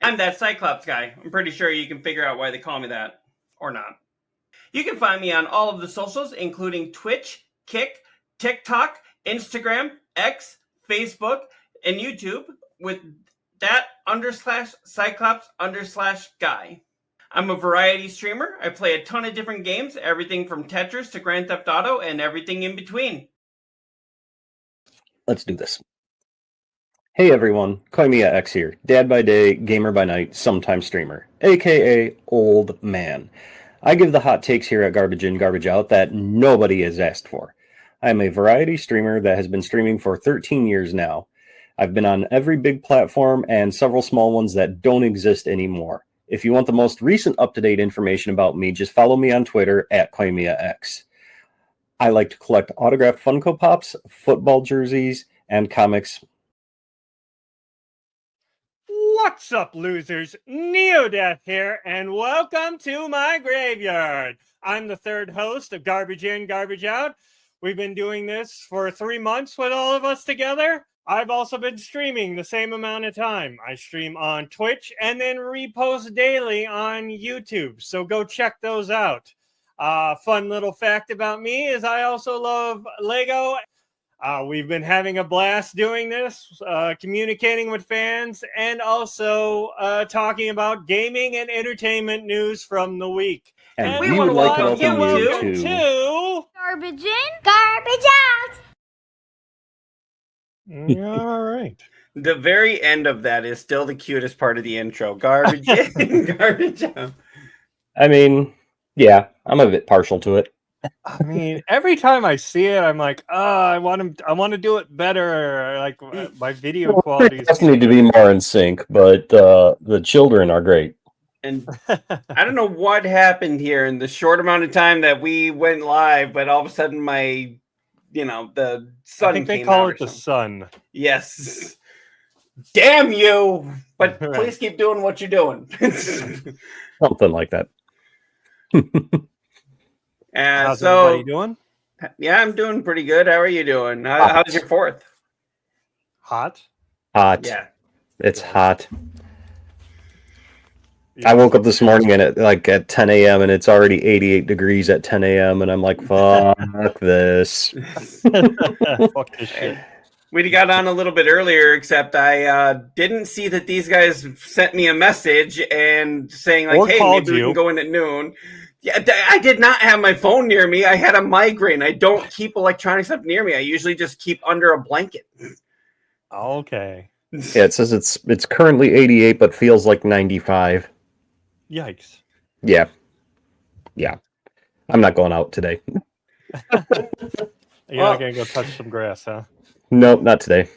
I'm that Cyclops Guy. I'm pretty sure you can figure out why they call me that. Or not. You can find me on all of the socials, including Twitch, Kik, TikTok, Instagram, X, Facebook, and YouTube with that _Cyclops_Guy. I'm a variety streamer. I play a ton of different games, everything from Tetris to Grand Theft Auto and everything in between. Let's do this. Hey everyone, KoimiaX here. Dad by day, gamer by night, sometime streamer, aka Old Man. I give the hot takes here at Garbage In, Garbage Out that nobody has asked for. I am a variety streamer that has been streaming for 13 years now. I've been on every big platform and several small ones that don't exist anymore. If you want the most recent up-to-date information about me, just follow me on Twitter at KoimiaX. I like to collect autographed Funko Pops, football jerseys, and comics. What's up, losers? Neo-deth here, and welcome to my graveyard. I'm the third host of Garbage In, Garbage Out. We've been doing this for 3 months with all of us together. I've also been streaming the same amount of time. I stream on Twitch and then repost daily on YouTube, so go check those out. Fun little fact about me is I also love Lego. We've been having a blast doing this, communicating with fans, and also talking about gaming and entertainment news from the week. And we would like to welcome you to Garbage In, Garbage Out. All right. The very end of that is still the cutest part of the intro. Garbage in, garbage out. I mean, yeah, I'm a bit partial to it. I mean, every time I see it, I'm like, I want to do it better. Like my video quality Just need to be more in sync, but the children are great. And I don't know what happened here in the short amount of time that we went live, but all of a sudden the sun I think they came call out it the sun. Yes. Damn you! But Right. please keep doing what you're doing. Something like that. How's so, everybody doing? Yeah, I'm doing pretty good. How are you doing? How's your 4th? Hot? Hot. Yeah. It's hot. Yeah. I woke up this morning and at 10 a.m. and it's already 88 degrees at 10 a.m. and I'm like, fuck this. Fuck this shit. We got on a little bit earlier, except I didn't see that these guys sent me a message and saying like, Or hey, called maybe we you. can go in at noon. Yeah, I did not have my phone near me. I had a migraine. I don't keep electronic stuff near me. I usually just keep under a blanket. Okay. Yeah, it says it's currently 88 but feels like 95. Yikes. Yeah. I'm not going out today. You're not gonna go touch some grass, huh? Nope, not today.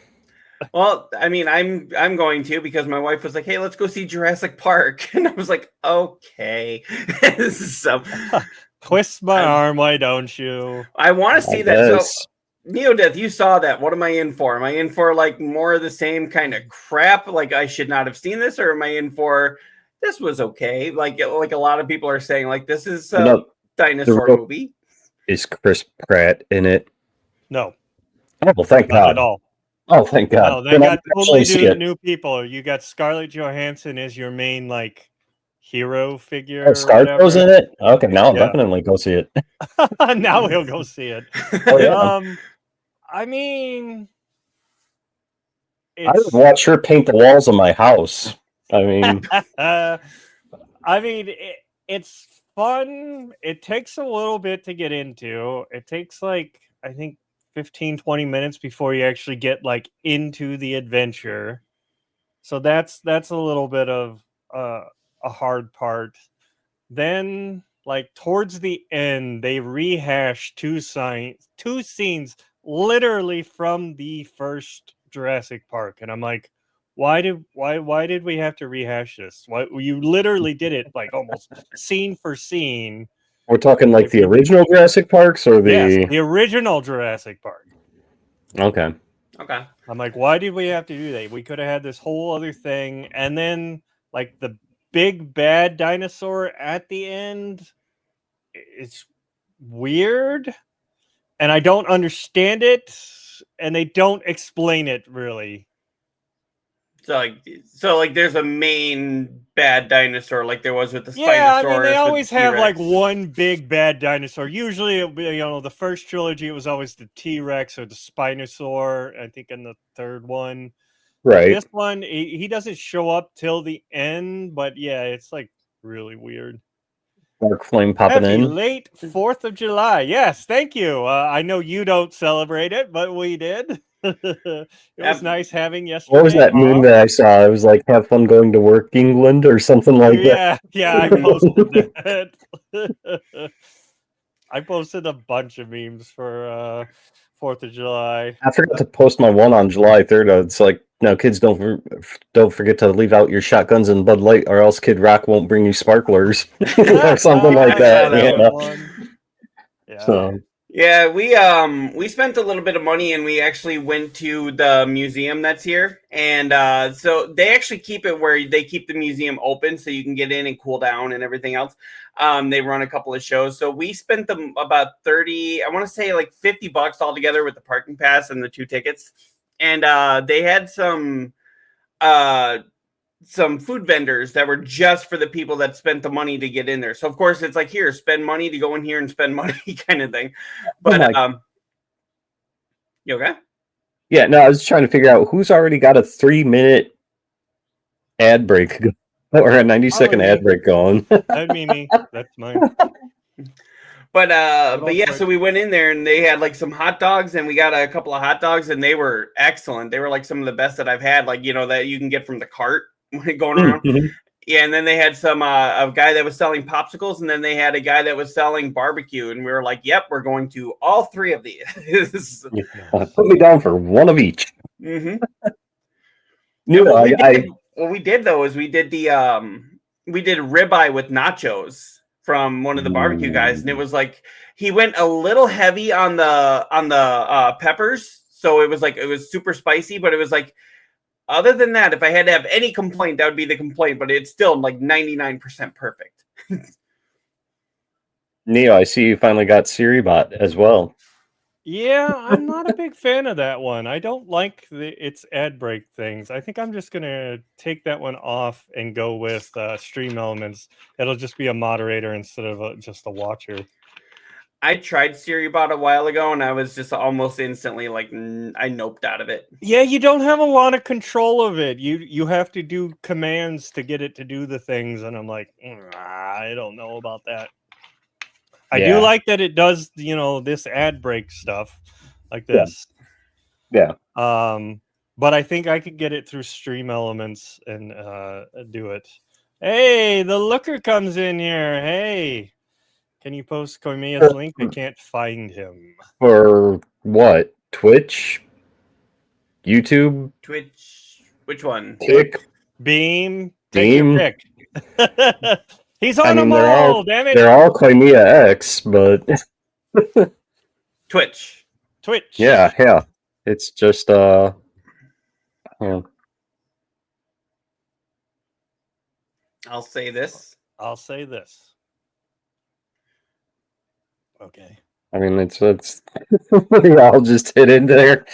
Well, I mean, I'm going to because my wife was like, "Hey, let's go see Jurassic Park," and I was like, "Okay." So, twist my arm, why don't you? I want to see that. So, neo-deth, you saw that. What am I in for? Am I in for like more of the same kind of crap? Like I should not have seen this, or am I in for this was okay? Like a lot of people are saying, like this is a dinosaur movie. Is Chris Pratt in it? No. Oh, well, thank God. Not at all. Oh, thank God. No, they got totally new people. You got Scarlett Johansson as your main hero figure. Oh, Scarlett's in it? Okay, now I'll definitely go see it. Now he'll go see it. Oh, yeah. I mean, I would watch her paint the walls of my house. I mean, it's fun. It takes a little bit to get into. It takes I think 15-20 minutes before you actually get into the adventure. So that's a little bit of a hard part. Then towards the end, they rehash two scenes literally from the first Jurassic Park, and I'm like, why did we have to rehash this? Why you literally did it almost scene for scene. We're talking the original Jurassic Parks or the original Jurassic Park. Okay. I'm like, why did we have to do that? We could have had this whole other thing, and then the big bad dinosaur at the end. It's weird, and I don't understand it, and they don't explain it really. So like, there's a main bad dinosaur, like there was with the Spinosaurus. Yeah, I mean, they always with the have like T-Rex. one big bad dinosaur. Usually, it'll be, the first trilogy, it was always the T-Rex or the Spinosaur. I think in the third one. Right. This one, he doesn't show up till the end, but yeah, it's like really weird. Dark Flame popping Happy in. late 4th of July. Yes, thank you. I know you don't celebrate it, but we did. It was nice having yesterday. What was that meme that I saw? It was like, have fun going to work, England, or something like that. Yeah, I posted that. I posted a bunch of memes for 4th of July. I forgot to post my one on July 3rd. It's like, no, kids, don't forget to leave out your shotguns and Bud Light, or else Kid Rock won't bring you sparklers, or something like that. Yeah. So. Yeah, we spent a little bit of money and we actually went to the museum that's here, and so they actually keep it where they keep the museum open so you can get in and cool down and everything else. They run a couple of shows, so we spent them about 30, I want to say like $50 altogether with the parking pass and the 2 tickets, and they had some food vendors that were just for the people that spent the money to get in there. So of course it's like, here, spend money to go in here and spend money kind of thing. But you okay? Yeah, no, I was trying to figure out who's already got a 3-minute ad break or a 90-second ad break going. That'd be me. That's mine. But yeah, so we went in there and they had like some hot dogs, and we got a couple of hot dogs, and they were excellent. They were like some of the best that I've had, like, that you can get from the cart going around. Mm-hmm. Yeah, and then they had some a guy that was selling popsicles, and then they had a guy that was selling barbecue, and we were like, "Yep, we're going to all 3 of these." Put me down for one of each. Mm-hmm. Yeah, what we did though is we did ribeye with nachos from one of the barbecue guys, and it was like he went a little heavy on the peppers, so it was super spicy, but it was like, other than that, if I had to have any complaint, that would be the complaint, but it's still like 99% perfect. Neo, I see you finally got SiriBot as well. Yeah, I'm not a big fan of that one. I don't like its ad break things. I think I'm just going to take that one off and go with Stream Elements. It'll just be a moderator instead of just a watcher. I tried SiriBot a while ago, and I was just almost instantly like, I noped out of it. Yeah, you don't have a lot of control of it. You have to do commands to get it to do the things, and I'm like, I don't know about that. I do like that it does, this ad break stuff like this. Yeah. But I think I could get it through Stream Elements and do it. Hey, the looker comes in here. Hey, can you post Koimia's link? I can't find him. For what? Twitch? YouTube? Twitch? Which one? Tick? Beam? Take your pick. He's on them all, damn it. They're all KoimiaX, but Twitch. Yeah. It's just yeah. I'll say this. Okay. I mean, it's I'll just hit in there.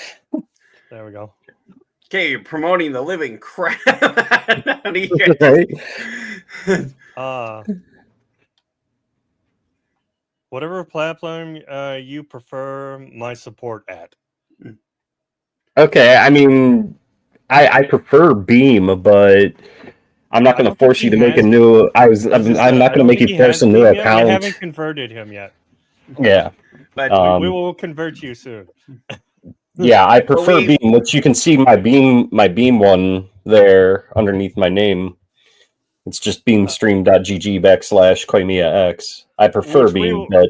There we go. Okay, you're promoting the living crap out of you guys. Whatever platform you prefer my support at. Okay, I mean, I prefer Beam, but I'm not going to force you to make a new. I'm not going to make you force a new account. I haven't converted him yet. Yeah, but we will convert you soon. Yeah, I prefer Beam, which you can see my Beam one there underneath my name. It's just beamstream.gg/KoimiaX. I prefer Beam, but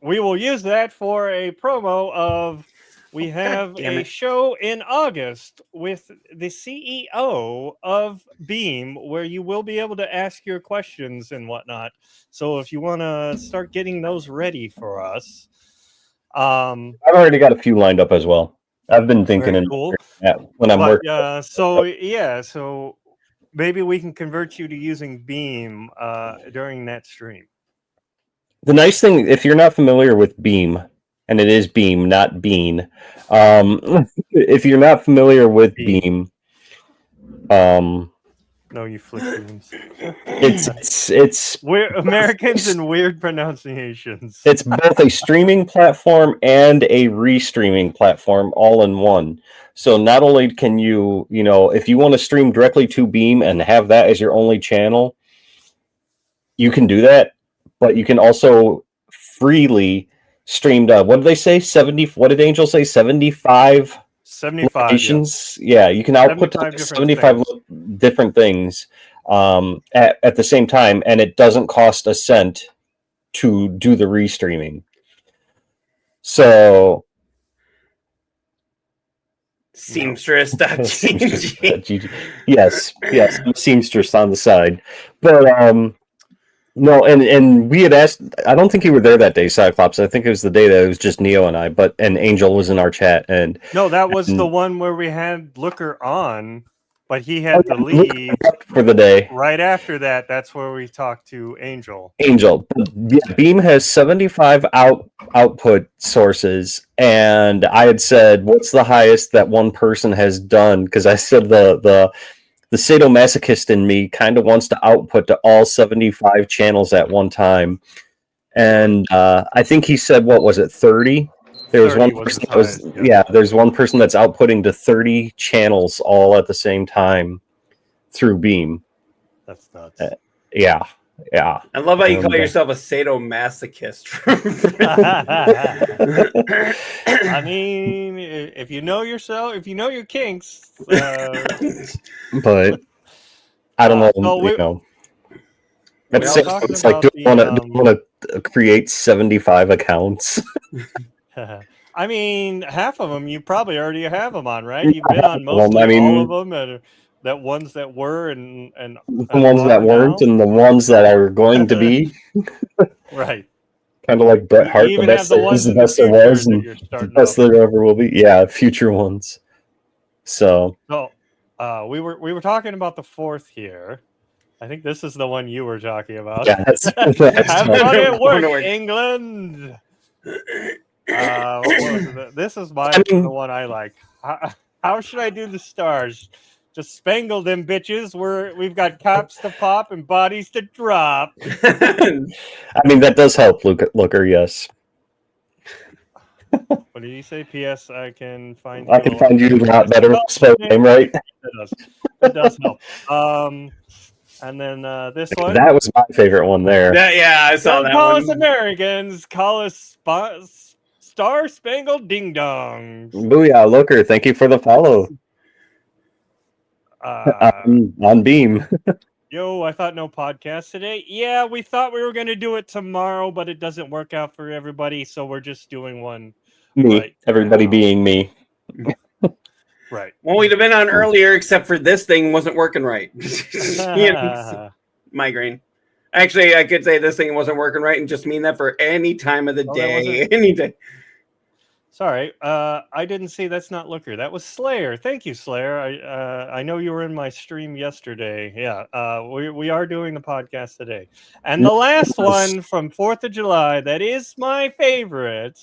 we will use that for a promo of we have a show in August with the CEO of Beam where you will be able to ask your questions and whatnot. So if you want to start getting those ready for us. I've already got a few lined up as well. I've been thinking cool. When I'm working. So maybe we can convert you to using Beam during that stream. The nice thing, if you're not familiar with Beam, and it is Beam, not Bean. If you're not familiar with Beam, No, you flick-beans. It's We're Americans and weird pronunciations. It's both a streaming platform and a restreaming platform all in one. So not only can you, if you want to stream directly to Beam and have that as your only channel, you can do that, but you can also freely stream to, what did they say? 70, what did Angel say? 75 locations? Yeah, you can output 75 different things at the same time, and it doesn't cost a cent to do the restreaming. So Seamstress.gg. Yes, I'm a seamstress on the side. But no, and we had asked, I don't think you were there that day, Cyclops. I think it was the day that it was just Neo and I, and Angel was in our chat. And no, that was the one where we had Looker on, but he had to leave for the day. Right after that, that's where we talked to Angel. Yeah, Beam has 75 output sources, and I had said, "What's the highest that one person has done?" Because I said the sadomasochist in me kind of wants to output to all 75 channels at one time, and I think he said, what was it, 30? There was one person that was there's one person that's outputting to 30 channels all at the same time through Beam. That's nuts. Yeah. I love how you call yourself a sadomasochist. I mean, if you know yourself, if you know your kinks. But I don't know. It's like, do you want to create 75 accounts? I mean, half of them you probably already have them on, right? You've been on mostly all of them, and that ones that were and the ones that weren't, and the ones that are going to be. Right. Kind of like Bret Hart, the best there is, the best there was, and the best there ever will be. Yeah, future ones. So we were talking about the fourth here. I think this is the one you were talking about. Yeah, that's have fun at work, England. This is the one I like. How should I do the stars? Just spangle them bitches. We've got cops to pop and bodies to drop. I mean, that does help, Looker. Yes. What did you say? P.S. I can find you a lot better spell name, right? It does help. And then this one. That was my favorite one there. Yeah, I saw that one. Don't call us Americans. Call us Star Spangled Ding Dongs. Booyah, Looker. Thank you for the follow. On Beam. Yo, I thought no podcast today. Yeah, we thought we were going to do it tomorrow, but it doesn't work out for everybody, so we're just doing one. Me. Everybody being me. Right. Well, we'd have been on earlier, except for this thing wasn't working right. Migraine. Actually, I could say this thing wasn't working right and just mean that for any time of the day. Any day. Sorry, I didn't see that's not Looker. That was Slayer. Thank you, Slayer. I know you were in my stream yesterday. Yeah, we are doing the podcast today. And the last one from 4th of July, that is my favorite.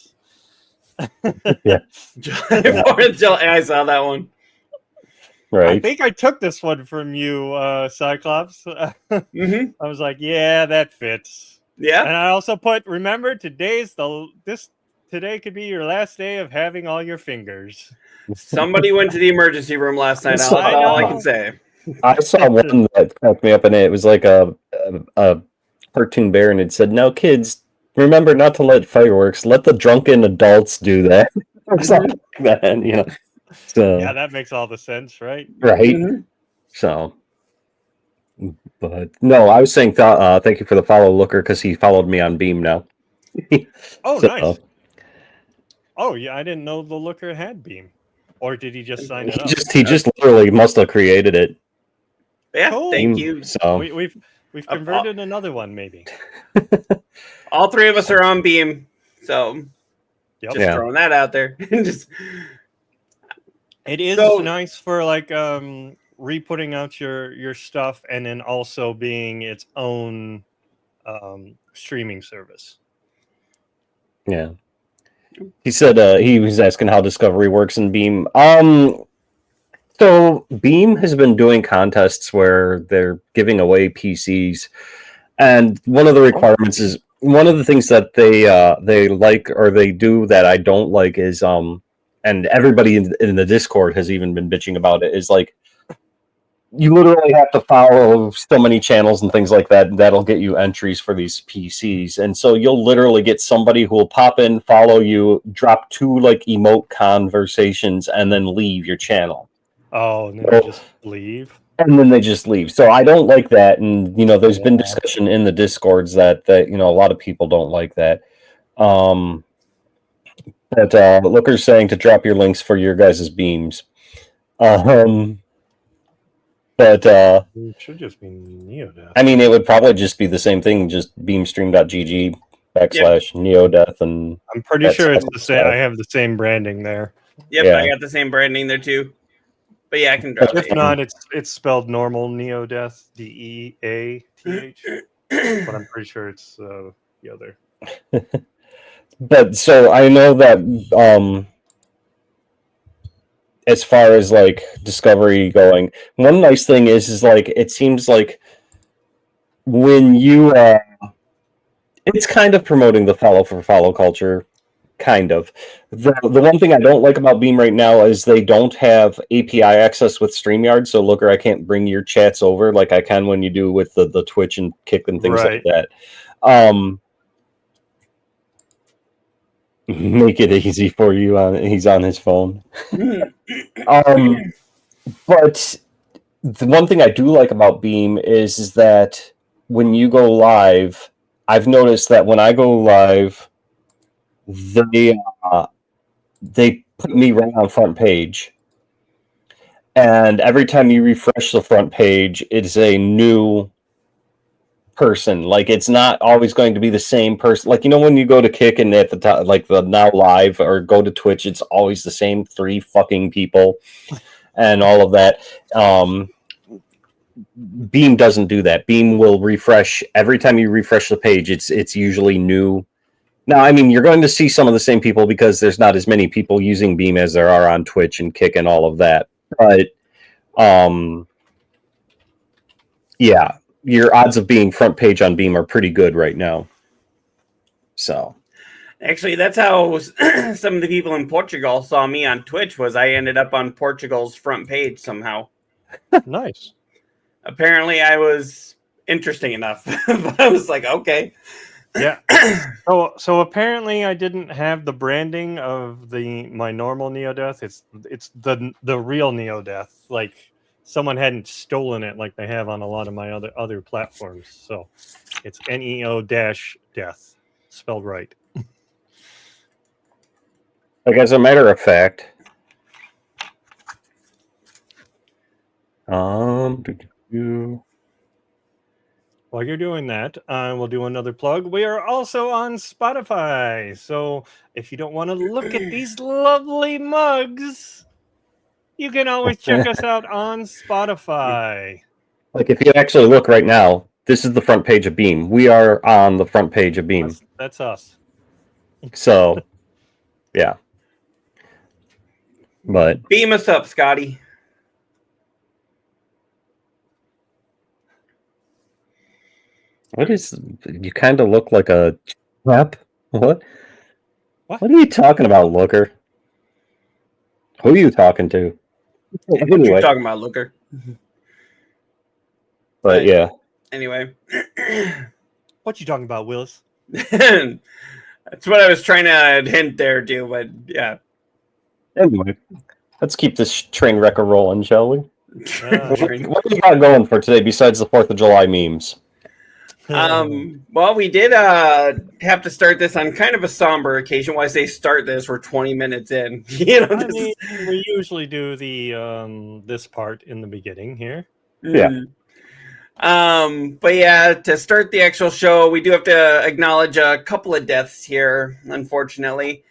Yeah. 4th of July, I saw that one. Right. I think I took this one from you, Cyclops. Mm-hmm. I was like, yeah, that fits. Yeah. And I also put, remember, today could be your last day of having all your fingers. Somebody went to the emergency room last night. That's all I can say. I saw one that cracked me up, and it was like a cartoon bear, and it said, "Now, kids, remember not to let fireworks. Let the drunken adults do that." Or something like that, So yeah, that makes all the sense, right? Right. Mm-hmm. So, but no, I was saying thank you for the follow, Looker, because he followed me on Beam now. Oh, nice. Oh, yeah, I didn't know the Looker had Beam. Or did he just sign it up? He just literally must have created it. Yeah, cool. Thank you. So we've converted another one, maybe. All three of us are on Beam, so just throwing that out there. It is nice for like re-putting out your stuff, and then also being its own streaming service. Yeah. He said he was asking how Discovery works in Beam. So Beam has been doing contests where they're giving away PCs, and one of the requirements is one of the things that they like or they do that I don't like is and everybody in the Discord has even been bitching about it, is like you literally have to follow so many channels and things like that, and that'll get you entries for these PCs. And so you'll literally get somebody who will pop in, follow you, drop 2 like emote conversations, and then leave your channel. Oh, and then they just leave. And then they just leave. So I don't like that. And there's been discussion in the Discords that a lot of people don't like that. But Looker's saying to drop your links for your guys' beams. But it should just be neo-deth. I mean, it would probably just be the same thing, just beamstream.gg/ neo-deth, and I'm pretty sure it's the same. I have the same branding there. Yep, Yeah. I got the same branding there too. But yeah, I can drop If it. not, it's spelled normal neo-deth, DEATH. But I'm pretty sure it's the other. But so I know that as far as like discovery going, one nice thing is like it seems like when you it's kind of promoting the follow for follow culture, kind of. The one thing I don't like about Beam right now is they don't have API access with StreamYard. So Looker, I can't bring your chats over like I can when you do with the Twitch and Kick and things like that. Make it easy for you. He's on his phone. But the one thing I do like about Beam is that when you go live, I've noticed that when I go live, they put me right on front page, and every time you refresh the front page, it's a new person. Like it's not always going to be the same person. Like when you go to Kick and at the top, like the Now Live, or go to Twitch, it's always the same 3 fucking people and all of that. Beam doesn't do that. Beam will refresh every time you refresh the page. It's usually new. Now, I mean, you're going to see some of the same people because there's not as many people using Beam as there are on Twitch and Kick and all of that. But yeah, your odds of being front page on Beam are pretty good right now. So, actually, that's how some of the people in Portugal saw me on Twitch. Was I ended up on Portugal's front page somehow? Nice. Apparently, I was interesting enough. I was like, okay. Yeah. So apparently, I didn't have the branding of my normal neo-deth. It's the real neo-deth. Like someone hadn't stolen it like they have on a lot of my other platforms. So it's neo-death spelled right. like as a matter of fact, While you're doing that, we'll do another plug. We are also on Spotify. So if you don't want to look at these lovely mugs, you can always check us out on Spotify. Like if you actually look right now, this is the front page of Beam. We are on the front page of Beam. That's us. So, yeah. But Beam us up, Scotty. what is? You kind of look like a trap. What? What? What are you talking about, Looker? Who are you talking to? What Anyway, you talking about, Looker? but yeah. Anyway. What you talking about, Willis? That's what I was trying to hint there, too. But yeah. Anyway, let's keep this train wreck rolling, shall we? What do you got going for today besides the 4th of July memes? Well, we did have to start this on kind of a somber occasion. When I say start this, we're 20 minutes in. We usually do the this part in the beginning here. Yeah. But yeah, to start the actual show, we do have to acknowledge a couple of deaths here, unfortunately.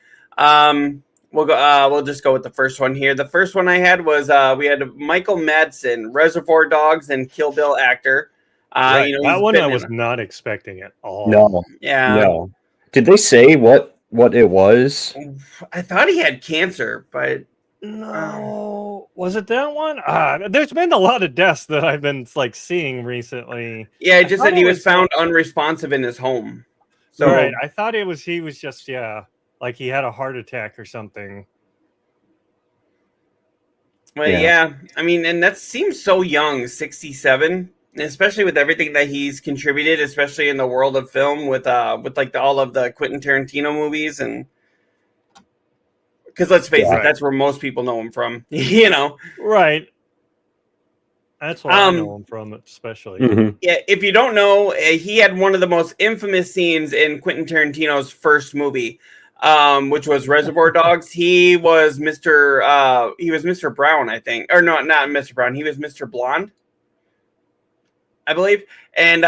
We'll go. We'll just go with the first one here. The first one I had was we had Michael Madsen, Reservoir Dogs and Kill Bill actor. Right. That one I was not expecting at all. No. Yeah. No. Did they say what it was? I thought he had cancer, but No, was it that one? There's been a lot of deaths that I've been like seeing recently. Yeah, it just thought said he it was was found unresponsive in his home. So right, I thought he was just like he had a heart attack or something. well, yeah, I mean, and that seems so young, 67, especially with everything that he's contributed, especially in the world of film with like all of the Quentin Tarantino movies, and because let's face it, that's where most people know him from, you know. Right. That's where I know him from, especially. Yeah, if you don't know, he had one of the most infamous scenes in Quentin Tarantino's first movie, which was Reservoir Dogs. He was Mr. Brown, I think, or no, not Mr. Brown. He was Mr. Blonde, I believe. And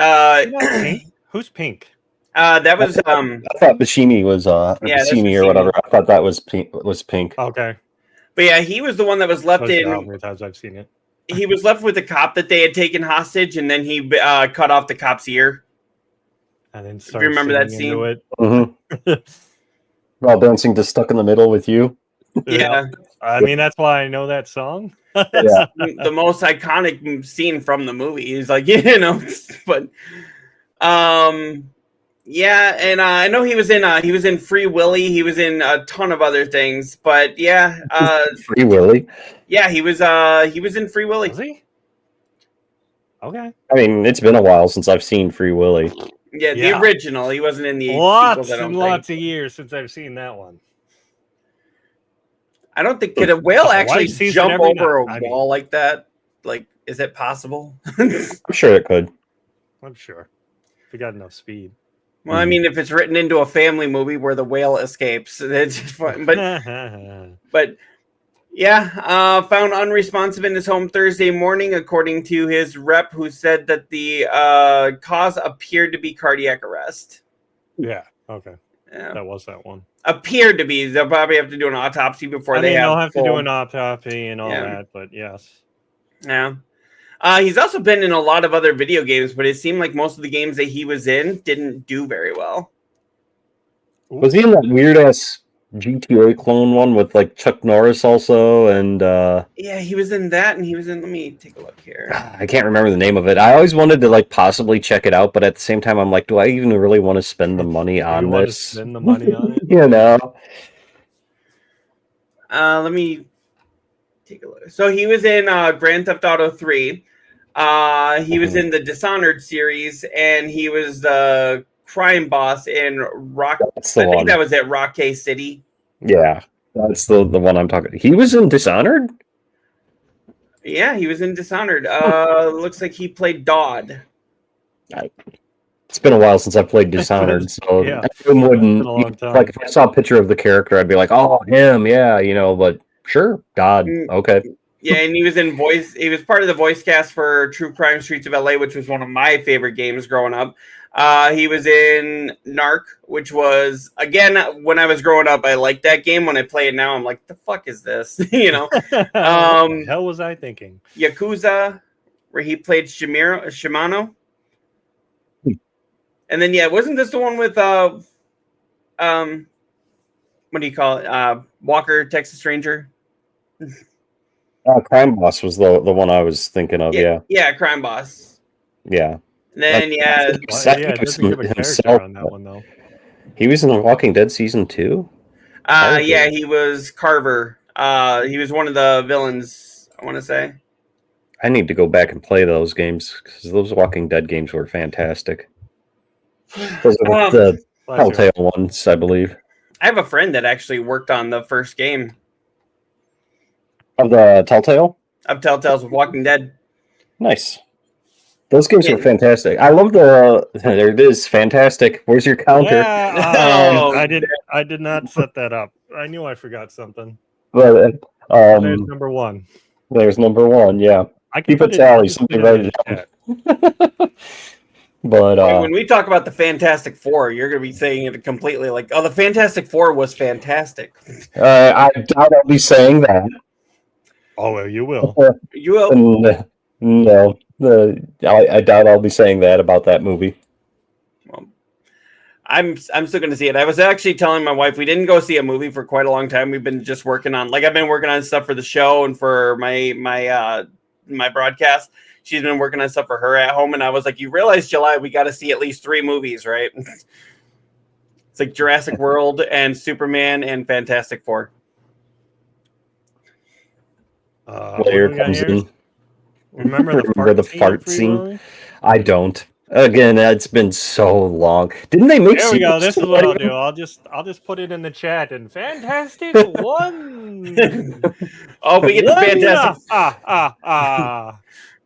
Pink? Who's Pink? that was I thought Bashimi was Bashimi or whatever. I thought that was Pink. Okay, but yeah, he was the one that was left in. How many times I've seen it? He was left with a cop that they had taken hostage, and then he cut off the cop's ear. And then if you remember that scene, While dancing to "Stuck in the Middle with You." Yeah, I mean that's why I know that song. That's the most iconic scene from the movie. He's like, you know, but yeah, and I know he was in Free Willy. He was in a ton of other things, but yeah, Free Willy. Yeah, he was in Free Willy. Was he? Okay. I mean, it's been a while since I've seen Free Willy. Yeah, the original. He wasn't in the lots sequels, and lots of years since I've seen that one. I don't think could a whale actually jump over a wall like that? Like, is it possible? I'm sure it could. I'm sure. If you got enough speed. Well, I mean, if it's written into a family movie where the whale escapes, it's fun. But yeah, found unresponsive in his home Thursday morning, according to his rep, who said that the cause appeared to be cardiac arrest. Yeah. Okay. Yeah. That was that one. Appeared to be. They'll probably have to do an autopsy before they'll have to do an autopsy and all that, but yes. Yeah. He's also been in a lot of other video games, but it seemed like most of the games that he was in didn't do very well. Was he in that weird ass GTA clone one with like Chuck Norris also? And yeah, he was in that, and he was in. Let me take a look here. I can't remember the name of it. I always wanted to like possibly check it out, but at the same time, I'm like, do I even really want to spend the money on this? Spend the money on it, you know. Let me take a look. So he was in Grand Theft Auto 3. He was in the Dishonored series, and he was the crime boss in Rock. I think that was at Rockay City. Yeah, that's the one I'm talking. He was in Dishonored. Yeah, he was in Dishonored. Looks like he played Dodd. It's been a while since I played Dishonored, so yeah, I wouldn't like if I saw a picture of the character, I'd be like, "Oh, him, yeah," you know. But sure, Dodd, okay. Yeah, and he was in voice. He was part of the voice cast for True Crime Streets of LA, which was one of my favorite games growing up. He was in Narc, which was, again, when I was growing up, I liked that game. When I play it now, I'm like, the fuck is this? You know? What the hell was I thinking? Yakuza, where he played Shimano. And then, yeah, wasn't this the one with, what do you call it? Walker, Texas Ranger? Crime Boss was the one I was thinking of, yeah. Yeah, Crime Boss. Yeah. And then, it doesn't give a character on that one, though. He was in The Walking Dead Season 2? Yeah, he was Carver. He was one of the villains, I want to say. I need to go back and play those games, because those Walking Dead games were fantastic. Those are the Telltale ones, I believe. I have a friend that actually worked on the first game. Of the Telltale? Of Telltale's Walking Dead. Nice. Those games were fantastic. I love there it is, fantastic. Where's your counter? Yeah, I did not set that up. I knew I forgot something. But there's number one. There's number one, yeah. I can keep it tally, somebody write it down. But when we talk about the Fantastic Four, you're going to be saying it completely like, oh, the Fantastic Four was fantastic. I doubt I'll be saying that. Oh, well, you will. You will. No, I doubt I'll be saying that about that movie. Well, I'm still going to see it. I was actually telling my wife we didn't go see a movie for quite a long time. We've been just working on, like, I've been working on stuff for the show and for my broadcast. She's been working on stuff for her at home, and I was like, you realize July we got to see at least 3 movies, right? It's like Jurassic World and Superman and Fantastic Four. Layer comes in. Remember the fart scene? Willy? I don't. Again, it's been so long. Didn't they make? There we go. This is what I'll do. I'll just put it in the chat. And Fantastic One. Oh, we get the Fantastic.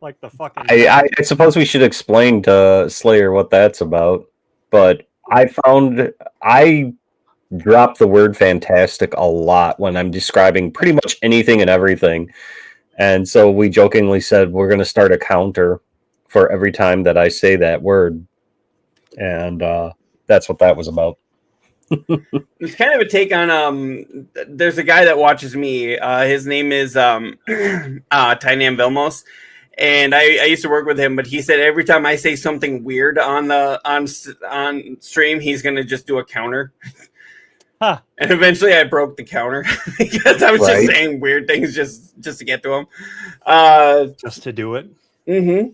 Like the fucking. I suppose we should explain to Slayer what that's about. But I drop the word fantastic a lot when I'm describing pretty much anything and everything. And so we jokingly said we're going to start a counter for every time that I say that word. And that's what that was about. It's kind of a take on there's a guy that watches me. His name is Tynam Vilmos. And I used to work with him, but he said every time I say something weird on stream, he's going to just do a counter. Huh. And eventually I broke the counter because I was just saying weird things just to get to him. Just to do it. Mm-hmm.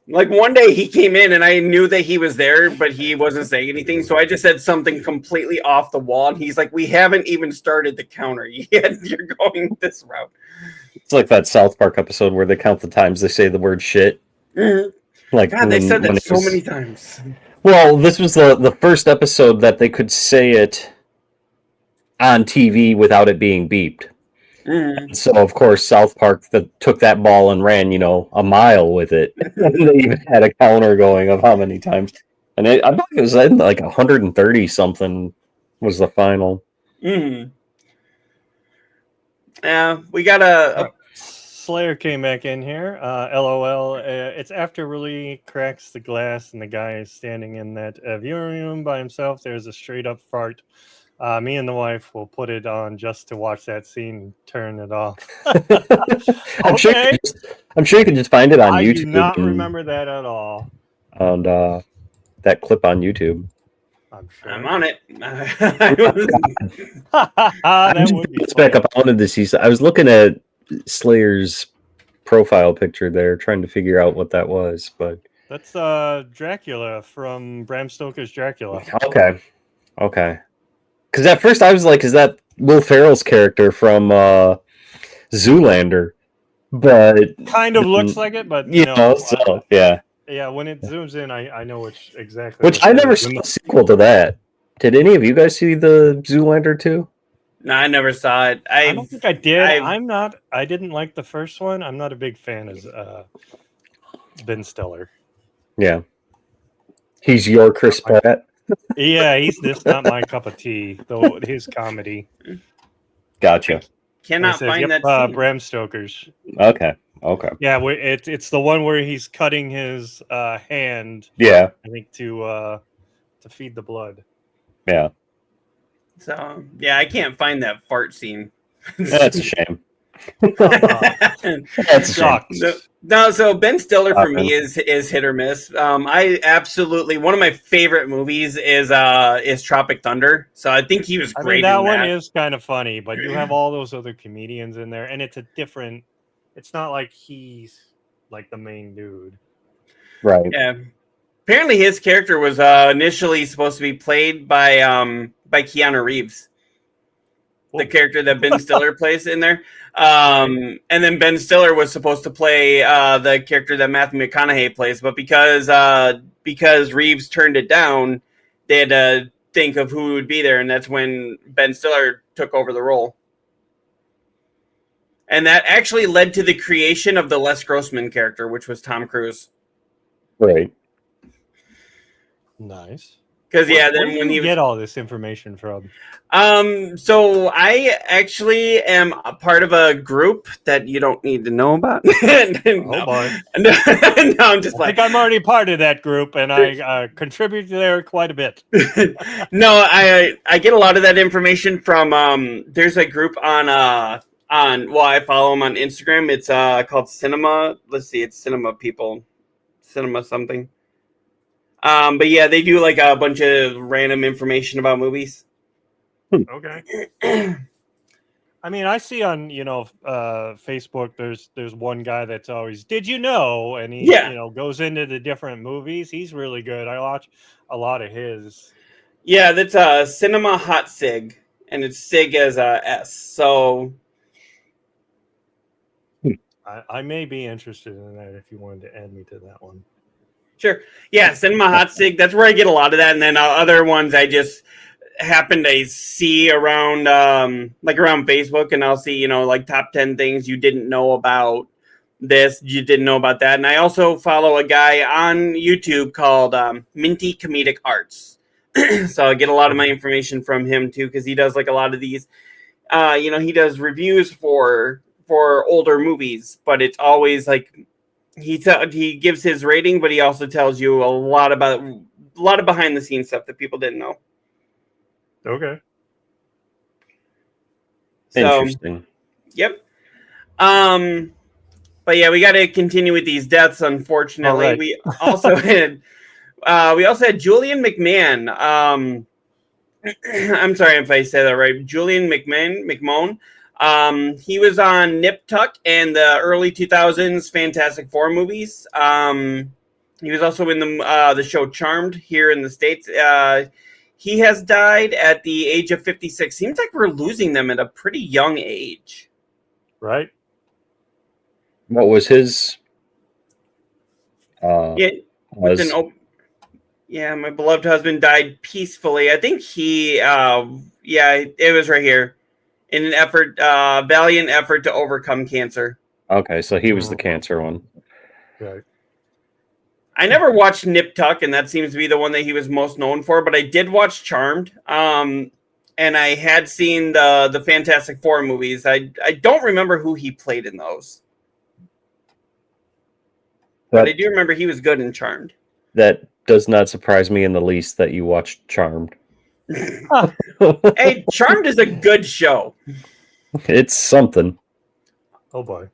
Like one day he came in and I knew that he was there, but he wasn't saying anything. So I just said something completely off the wall. And he's like, we haven't even started the counter yet. You're going this route. It's like that South Park episode where they count the times they say the word shit. Mm-hmm. Like, God, they said that so many times. Well, this was the first episode that they could say it on TV without it being beeped. Mm. So, of course, South Park took that ball and ran, a mile with it. They even had a counter going of how many times. And I believe it was like 130 something was the final. Mm-hmm. Yeah, we got a Slayer came back in here. LOL. It's after Willy cracks the glass and the guy is standing in that viewing room by himself. There's a straight up fart. Me and the wife will put it on just to watch that scene and turn it off. I'm sure you can just find it on YouTube. I do not remember that at all. And that clip on YouTube. I'm sure. I'm on it. Let's back up. I wanted to see. I was looking at Slayer's profile picture there, trying to figure out what that was. But that's Dracula from Bram Stoker's Dracula. Okay. Because at first I was like, "Is that Will Ferrell's character from Zoolander?" But kind of looks like it, but yeah. Yeah, when it zooms in, I know exactly. Which I never saw a sequel to that. Did any of you guys see the Zoolander 2? No, I never saw it. I don't think I did. I didn't like the first one. I'm not a big fan of Ben Stiller. Yeah. He's your Chris Pratt. Yeah, he's just not my cup of tea, though his comedy. Gotcha. Cannot find that Bram Stoker's. Okay. Yeah, it's the one where he's cutting his hand. Yeah. I think to feed the blood. Yeah. So yeah, I can't find that fart scene. That's a shame. That's a shame. So Ben Stiller for me is hit or miss. I absolutely one of my favorite movies is Tropic Thunder. So I think he was great. That one is kind of funny, but you have all those other comedians in there, and it's a different. It's not like he's like the main dude. Right. Yeah. Apparently his character was initially supposed to be played by Keanu Reeves. The character that Ben Stiller plays in there. And then Ben Stiller was supposed to play the character that Matthew McConaughey plays, but because Reeves turned it down, they had to think of who would be there, and that's when Ben Stiller took over the role. And that actually led to the creation of the Les Grossman character, which was Tom Cruise. Right. Nice. Because where when you get all this information from? So I actually am a part of a group that you don't need to know about. Boy. No, I'm just I think I'm already part of that group, and I contribute there quite a bit. No, I get a lot of that information from there's a group on I follow them on Instagram. It's called Cinema. Let's see, it's Cinema People, Cinema something. But yeah, they do like a bunch of random information about movies. Okay. I mean, I see on Facebook. There's one guy that's always, did you know? And he goes into the different movies. He's really good. I watch a lot of his. Yeah, that's Cinema Hot Sig, and it's Sig as a S. So I may be interested in that if you wanted to add me to that one. Sure. Yeah, Cinema Hot Sig. That's where I get a lot of that, and then other ones I just happen to see around, like around Facebook, and I'll see like top 10 things you didn't know about this, you didn't know about that, and I also follow a guy on YouTube called Minty Comedic Arts. So I get a lot of my information from him too, because he does like a lot of these. He does reviews for older movies, but it's always like he gives his rating, but he also tells you a lot of behind the scenes stuff that people didn't know. Okay. Interesting. Yep. But yeah, we got to continue with these deaths. Unfortunately, right. we also had Julian McMahon. I'm sorry if I said that right. Julian McMahon. He was on Nip Tuck and the early 2000s Fantastic Four movies. He was also in the show Charmed here in the States. He has died at the age of 56. Seems like we're losing them at a pretty young age. Right. What was his? My beloved husband died peacefully. I think he, it was right here. In an valiant effort to overcome cancer. Okay, so he was the cancer one. Right. I never watched Nip Tuck, and that seems to be the one that he was most known for, but I did watch Charmed. And I had seen the Fantastic Four movies. I don't remember who he played in those. But I do remember he was good in Charmed. That does not surprise me in the least that you watched Charmed. Hey, Charmed is a good show. It's something. Oh boy.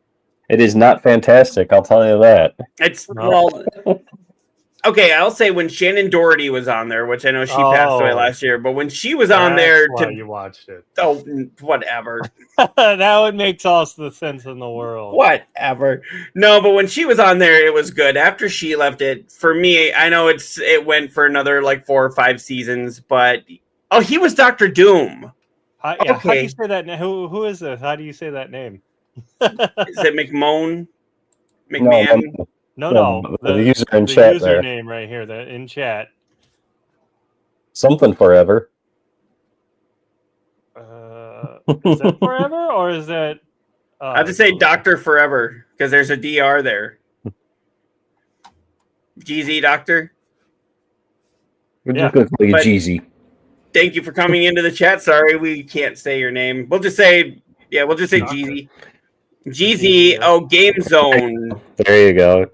It is not fantastic, I'll tell you that. Okay, I'll say when Shannon Doherty was on there, which I know she passed away last year, but when she was on there, you watched it. Oh, whatever. That would make all the sense in the world. Whatever. No, but when she was on there, it was good. After she left it, for me, I know it went for another like 4 or 5 seasons, but he was Dr. Doom. Okay. How do you say that? Who is this? How do you say that name? Is it McMahon? McMahon? No. The user in chat there. Username right here, in chat. Something forever. Is that forever or is that? I have to say Dr. Forever because there's a DR there. GZ Doctor. We're just going to call you Jeezy. Thank you for coming into the chat. Sorry, we can't say your name. We'll just say Jeezy. Jeezy, Game Zone. There you go.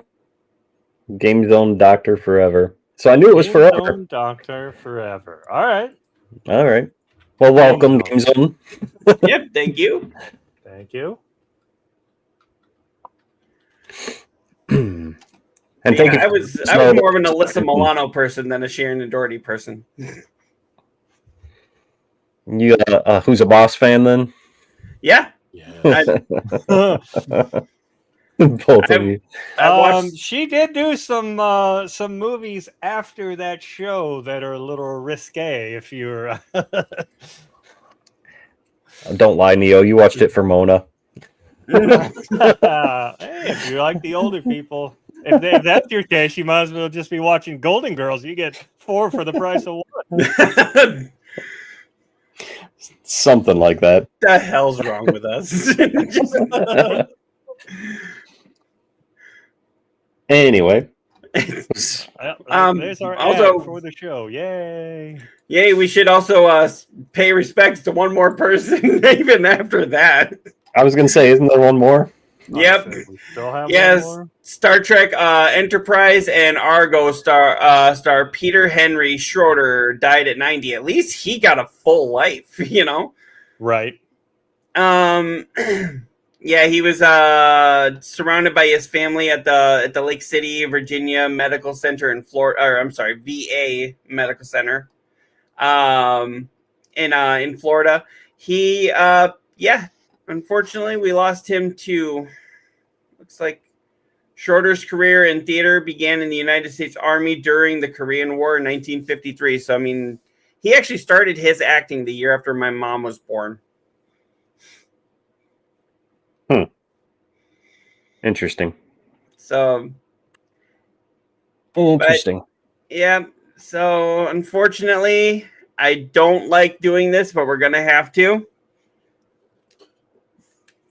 Game Zone Doctor Forever. So I knew it was forever. Game Zone Doctor Forever. All right. Well, welcome, Game Zone. Yep, thank you. Thank you. And thank you. I was more of an Alyssa Milano person than a Sharon Doherty person. You Who's a Boss fan then? Yeah. Both of you. She did do some movies after that show that are a little risque. If you're, don't lie, Neo. You watched it for Mona. Hey, if you like the older people, if that's your case, you might as well just be watching Golden Girls. You get 4 for the price of 1. Something like that. What the hell's wrong with us? Anyway. There's our ad for the show. Yay. We should also pay respects to one more person even after that. I was going to say, isn't there one more? Yep. We still have yes. one more? Star Trek Enterprise and Argo star Peter-Henry Schroeder died at 90. At least he got a full life, Right. Yeah, he was surrounded by his family at the Lake City, Virginia Medical Center in Florida. Or I'm sorry, VA Medical Center, in Florida. He unfortunately we lost him to. Looks like Schroeder's career in theater began in the United States Army during the Korean War in 1953. So I mean, he actually started his acting the year after my mom was born. Interesting. So Interesting. yeah, so unfortunately, I don't like doing this, but we're gonna have to.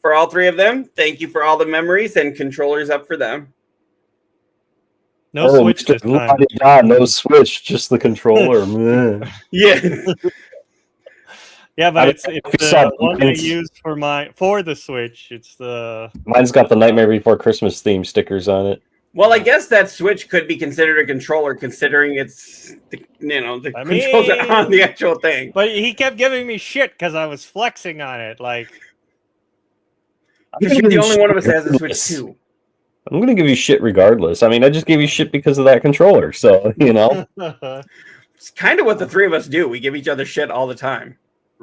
For all three of them, thank you for all the memories and controllers up for them. No Switch this time. No Switch, just the controller. Yeah. Yeah, but it's the one I mine's- used for the Switch. It's the Mine's got the Nightmare Before Christmas theme stickers on it. Well, I guess that Switch could be considered a controller, considering it's the controls are on the actual thing. But he kept giving me shit because I was flexing on it. Like, because you're the only one of us that has a Switch too. I'm gonna give you shit regardless. I mean, I just gave you shit because of that controller. So It's kind of what the three of us do. We give each other shit all the time.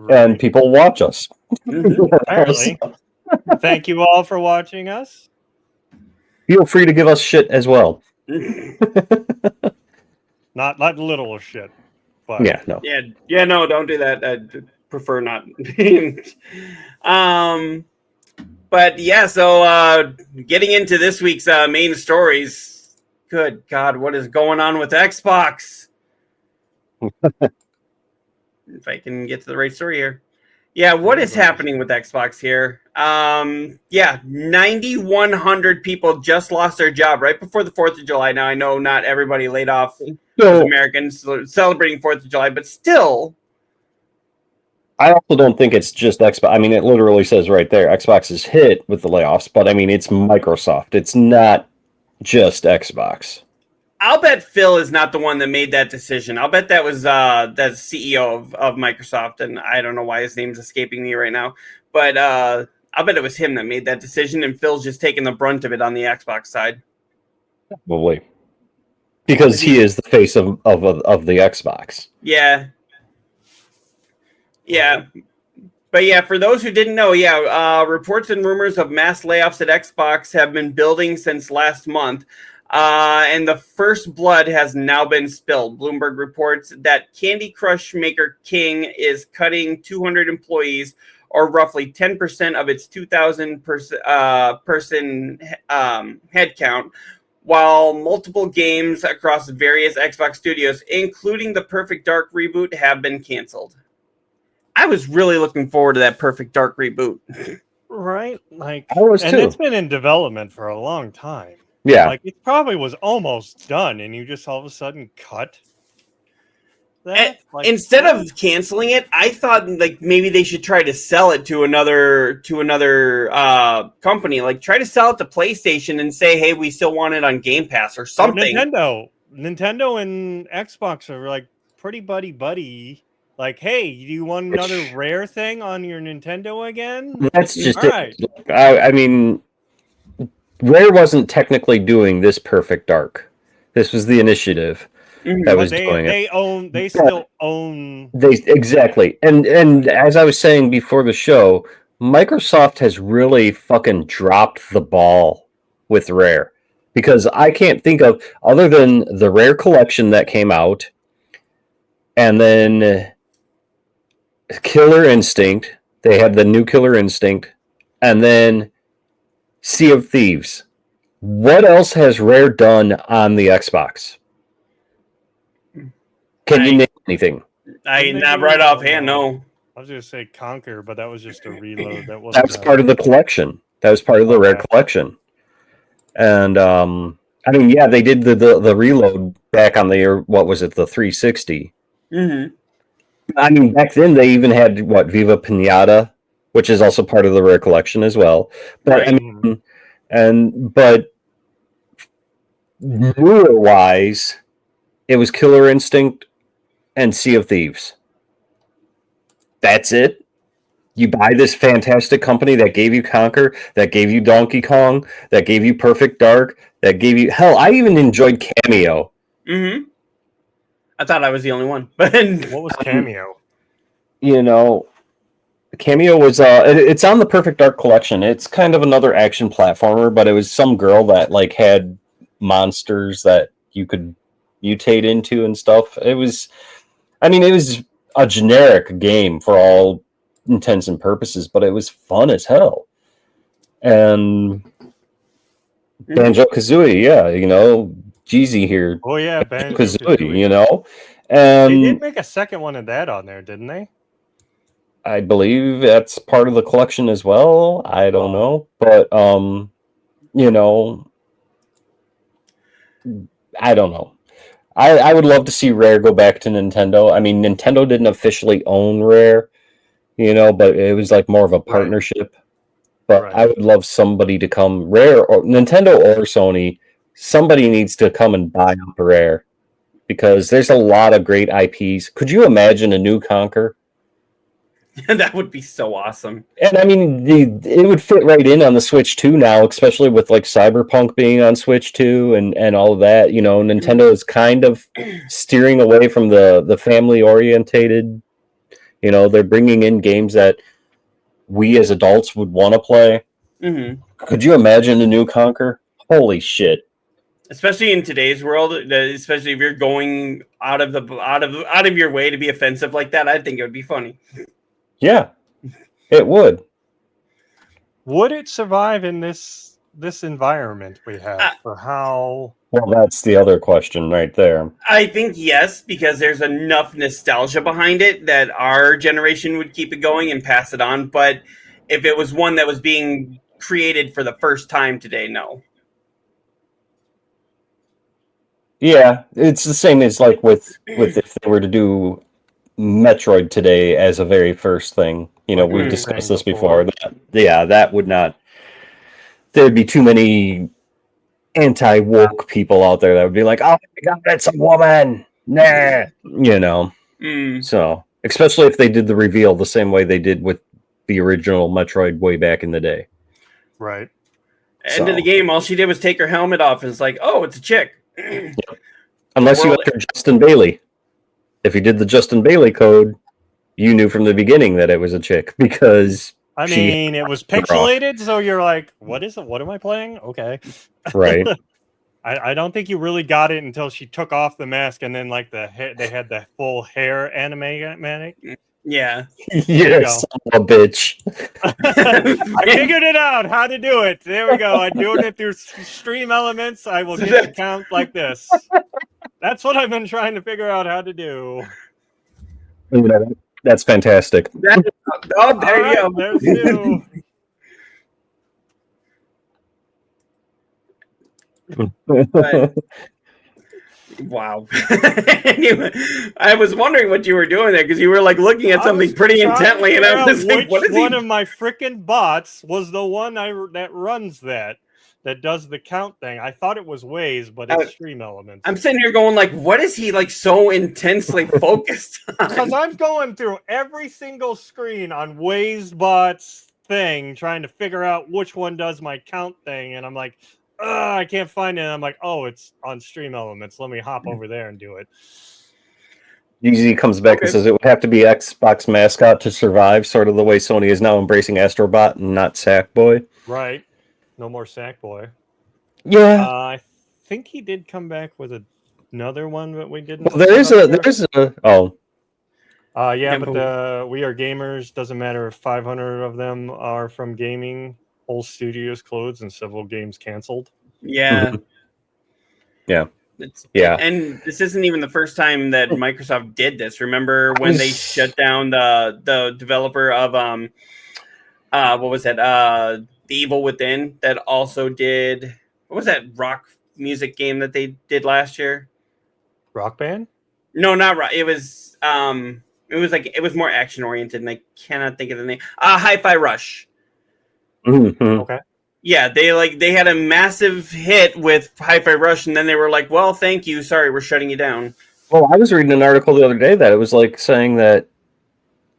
And people watch us. Apparently. Thank you all for watching us. Feel free to give us shit as well. Not little shit. But Yeah, no. Yeah, no, don't do that. I'd prefer not. But yeah, so getting into this week's main stories. Good God, what is going on with Xbox? If I can get to the right story here. Yeah, what is happening with Xbox here? 9,100 people just lost their job right before the 4th of July. Now, I know not everybody laid off as Americans celebrating 4th of July, but still. I also don't think it's just Xbox. I mean, it literally says right there, Xbox is hit with the layoffs, but I mean, it's Microsoft. It's not just Xbox. I'll bet Phil is not the one that made that decision. I'll bet that was the CEO of Microsoft, and I don't know why his name's escaping me right now. But I'll bet it was him that made that decision, and Phil's just taking the brunt of it on the Xbox side. Probably. Because he is the face of the Xbox. Yeah. Yeah. But yeah, for those who didn't know, reports and rumors of mass layoffs at Xbox have been building since last month. And the first blood has now been spilled. Bloomberg reports that Candy Crush maker King is cutting 200 employees, or roughly 10% of its 2,000 person headcount, while multiple games across various Xbox studios, including the Perfect Dark reboot, have been canceled. I was really looking forward to that Perfect Dark reboot. Right? Like, I was too. It's been in development for a long time. Yeah. Like, it probably was almost done, and you just all of a sudden cut that. Like, instead of canceling it, I thought like maybe they should try to sell it to another company. Like, try to sell it to PlayStation and say, "Hey, we still want it on Game Pass or something." Nintendo and Xbox are like pretty buddy. Like, hey, do you want another Rare thing on your Nintendo again? That's just all right. I mean, Rare wasn't technically doing this Perfect Dark. This was the initiative that was doing it. They still own. Exactly. And as I was saying before the show, Microsoft has really fucking dropped the ball with Rare, because I can't think of, other than the Rare collection that came out, and then Killer Instinct. They had the new Killer Instinct, and then Sea of Thieves. What else has Rare done on the Xbox? Can you name anything? Not right offhand, no. I was going to say Conquer, but that was just a reload. That was part of the collection. That was part of the Rare collection. And I mean, yeah, they did the reload back on the, what was it, the 360. Mm-hmm. I mean, back then they even had Viva Pinata, which is also part of the Rare collection as well. But right. I mean, but newer wise, it was Killer Instinct and Sea of Thieves. That's it. You buy this fantastic company that gave you Conker, that gave you Donkey Kong, that gave you Perfect Dark, that gave you... Hell, I even enjoyed Cameo. Mm-hmm. I thought I was the only one. But What was Cameo? You know, Cameo was... it's on the Perfect Dark collection. It's kind of another action platformer, but it was some girl that like had monsters that you could mutate into and stuff. It was... I mean, it was a generic game for all intents and purposes, but it was fun as hell. And Banjo-Kazooie, yeah, you know, Jeezy here. Oh yeah, Banjo-Kazooie, you know. They And did make a second one of that on there, didn't they? I believe that's part of the collection as well. I don't know, but you know, I don't know. I would love to see Rare go back to Nintendo. I mean, Nintendo didn't officially own Rare, you know, but it was like more of a partnership. But I would love somebody to come, Rare or Nintendo or Sony, somebody needs to come and buy up Rare because there's a lot of great IPs. Could you imagine a new Conker? That would be so awesome. And I mean, it would fit right in on the Switch 2 now, especially with like Cyberpunk being on Switch 2 and all of that. You know, Nintendo is kind of steering away from the family-orientated. You know, they're bringing in games that we as adults would want to play. Mm-hmm. Could you imagine a new Conker? Holy shit! Especially in today's world, especially if you're going out of your way to be offensive like that, I think it would be funny. Yeah, it would. Would it survive in this environment we have for how? Well, that's the other question right there. I think yes, because there's enough nostalgia behind it that our generation would keep it going and pass it on. But if it was one that was being created for the first time today, no. Yeah, it's the same as like with if they were to do Metroid today as a very first thing. You know, we've discussed this before. That would not... There'd be too many anti-woke people out there that would be like, oh my god, it's a woman! Nah! You know. So, especially if they did the reveal the same way they did with the original Metroid way back in the day. Right. End of the game, all she did was take her helmet off and it's like, oh, it's a chick. Yep. Unless you entered Justin Bailey. If you did the Justin Bailey code, you knew from the beginning that it was a chick because I mean, it was pixelated, so you're like, what is it? What am I playing? Okay. Right. I don't think you really got it until she took off the mask and then like they had the full hair animatic. Yeah. Yes, son of a bitch. I figured it out how to do it. There we go. I'm doing it through Stream Elements. I will get the count like this. That's what I've been trying to figure out how to do. You know, that's fantastic. There you go. There's you. But, wow. I was wondering what you were doing there because you were like looking at something pretty intently, and I was like, "What is one of my freaking bots was the one that runs that does the count thing?" I thought it was Waze, but it's Stream Elements. I'm sitting here going like, "What is he like so intensely focused on?" Because I'm going through every single screen on Waze bots thing, trying to figure out which one does my count thing, and I'm like, I can't find it. And I'm like, oh, it's on Stream Elements. Let me hop over there and do it. Yeezy comes back and says it would have to be Xbox mascot to survive, sort of the way Sony is now embracing Astrobot and not Sackboy. Right. No more Sackboy. Yeah. I think he did come back with another one that we didn't. Well, there is a. Oh. Yeah, but We Are Gamers, doesn't matter if 500 of them are from gaming. Whole studios closed and several games canceled. Yeah. Yeah. Yeah. And this isn't even the first time that Microsoft did this. Remember when they shut down the developer of what was that? The Evil Within that also did, what was that rock music game that they did last year? Rock Band? No, not rock. It was more action oriented and I cannot think of the name. Hi-Fi Rush. Mm-hmm. Okay. Yeah, they had a massive hit with Hi-Fi Rush, and then they were like, "Well, thank you, sorry, we're shutting you down." Well, I was reading an article the other day that it was like saying that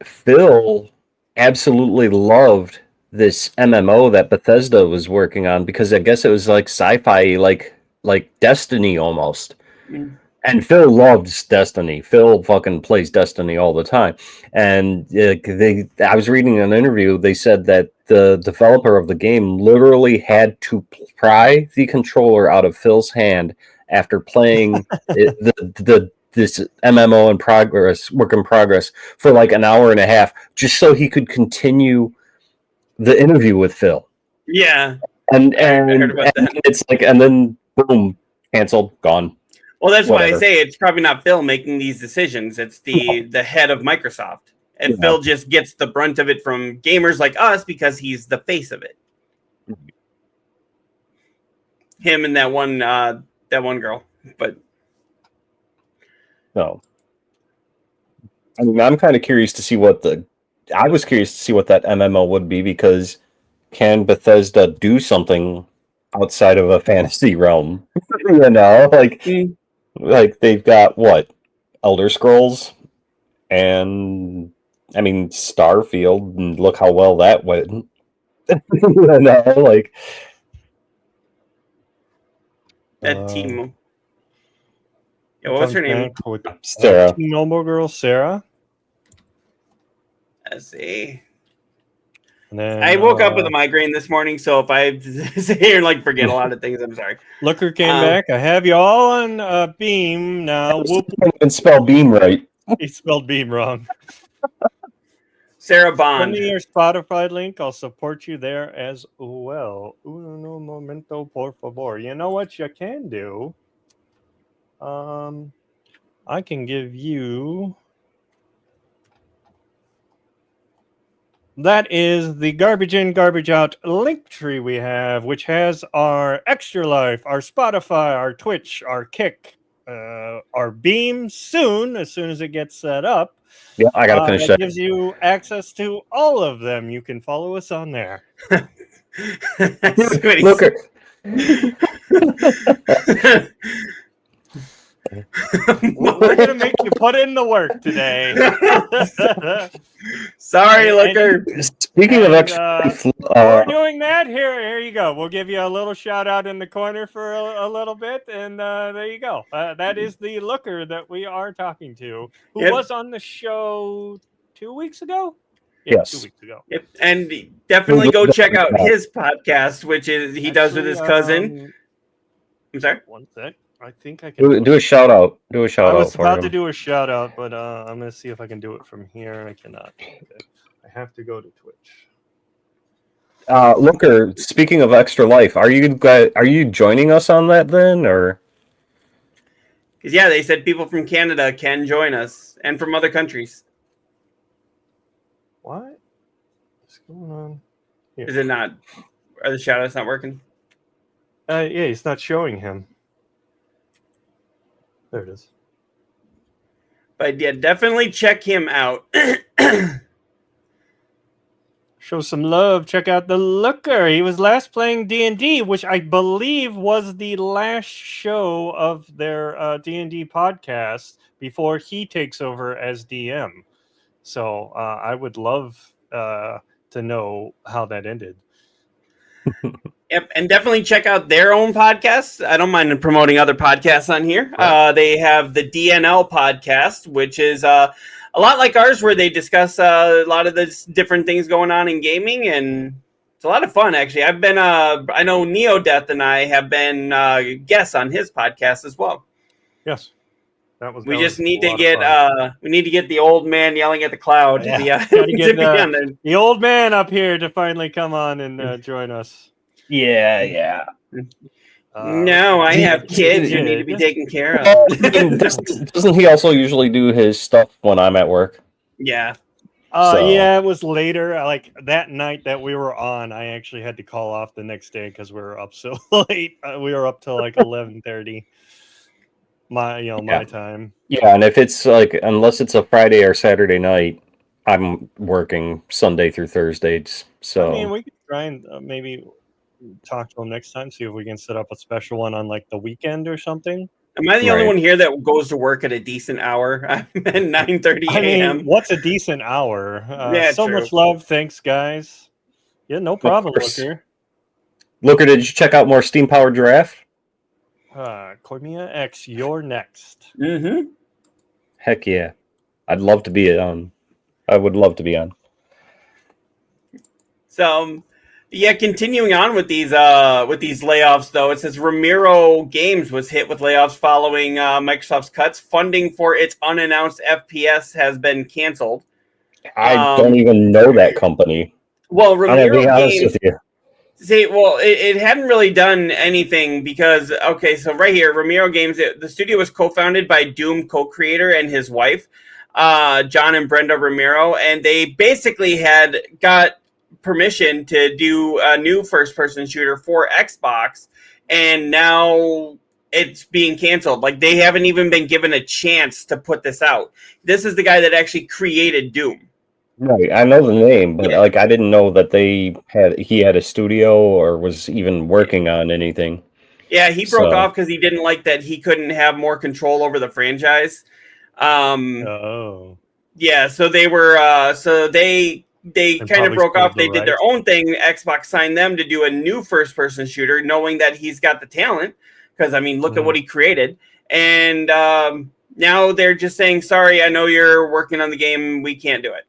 Phil absolutely loved this MMO that Bethesda was working on because I guess it was like sci-fi, like Destiny almost. Mm. And Phil loves Destiny. Phil fucking plays Destiny all the time. And I was reading an interview. They said that the developer of the game literally had to pry the controller out of Phil's hand after playing this MMO in progress, work in progress, for like an hour and a half, just so he could continue the interview with Phil. Yeah. And I heard about that. it's like, and then boom, canceled, gone. Well, that's why I Whatever. say it's probably not Phil making these decisions. It's the head of Microsoft. And Yeah. Phil just gets the brunt of it from gamers like us because he's the face of it. Him and that one girl. But No. I mean, I'm kind of curious to see I was curious to see what that MMO would be, because can Bethesda do something outside of a fantasy realm? You know, like they've got what? Elder Scrolls, and I mean Starfield, and look how well that went. You know, like that team. Yeah, what was her name? Sarah. Noble girl Sarah. Let's see. And then, I woke up with a migraine this morning, so if I sit here and like forget a lot of things, I'm sorry. Looker came back. I have you all on Beam now. Whoop. And spell beam right. He spelled Beam wrong. Sarah Send Bond. me your Spotify link. I'll support you there as well. Uno momento, por favor. You know what you can do? I can give you. That is the Garbage In, Garbage Out link tree we have, which has our Extra Life, our Spotify, our Twitch, our Kik, our Beam soon as it gets set up. Yeah, I gotta finish that. Gives you access to all of them. You can follow us on there. Looker. We're gonna make you put in the work today. Sorry, Looker. Speaking of extra, we're doing that. Here you go. We'll give you a little shout out in the corner for a little bit, and there you go. That is the Looker that we are talking to, who was on the show 2 weeks ago. Yeah, yes, 2 weeks ago. Yep. And definitely go check out his podcast, which is he does with his cousin. I'm sorry. One sec. I think I can do a shout out. Do a shout out. I was about to do a shout out, but I'm gonna see if I can do it from here. I cannot. I have to go to Twitch. Looker, speaking of Extra Life, are you joining us on that then, or? Because yeah, they said people from Canada can join us, and from other countries. What? What's going on here? Is it not? Are the shout outs not working? Yeah, it's not showing him. There it is. But yeah, definitely check him out. Show some love. Check out the Looker. He was last playing D&D, which I believe was the last show of their D&D podcast before he takes over as DM. So I would love to know how that ended. Yep, and definitely check out their own podcasts. I don't mind promoting other podcasts on here. Right. They have the DNL podcast, which is a lot like ours, where they discuss a lot of the different things going on in gaming, and it's a lot of fun, actually. I've been, I know neo-deth and I have been guests on his podcast as well. Yes. We need to get the old man yelling at the cloud to be on there. The old man up here to finally come on and join us. Yeah. No, I have kids who need to be taken care of. Doesn't he also usually do his stuff when I'm at work? Yeah. Yeah, it was later. Like that night that we were on, I actually had to call off the next day because we were up so late. We were up till like 11:30. My time. Yeah, and if it's like, unless it's a Friday or Saturday night, I'm working Sunday through Thursdays. So I mean, we could try and maybe talk to him next time, see if we can set up a special one on like the weekend or something. Am I the only Right. one here that goes to work at a decent hour at 9:30 I a.m.? mean, what's a decent hour? Yeah, so true. much love. Thanks, guys. Yeah, no problem, course. Looker. Looker, did you check out more Steam Powered Giraffe? KoimiaX, you're next. Mm-hmm. Heck yeah. I'd love to be on. I would love to be on. So, yeah, continuing on with these layoffs, though, it says Romero Games was hit with layoffs following Microsoft's cuts. Funding for its unannounced FPS has been canceled. I don't even know that company. Well, I'm gonna Romero be honest Games. with you. See, well, it hadn't really done anything because, okay, so right here, Romero Games, the studio was co-founded by Doom co-creator and his wife, John and Brenda Romero, and they basically had got permission to do a new first-person shooter for Xbox, and now it's being canceled. Like, they haven't even been given a chance to put this out. This is the guy that actually created Doom. Right, I know the name, but Yeah. like I didn't know that he had a studio or was even working on anything. Yeah, he broke So- off because he didn't like that he couldn't have more control over the franchise. Oh. Yeah, so they were so they And kind of probably broke sold off. They the did their rights. own thing. Xbox signed them to do a new first person shooter, knowing that he's got the talent. Because I mean, look at what he created. And now they're just saying, "Sorry, I know you're working on the game. We can't do it."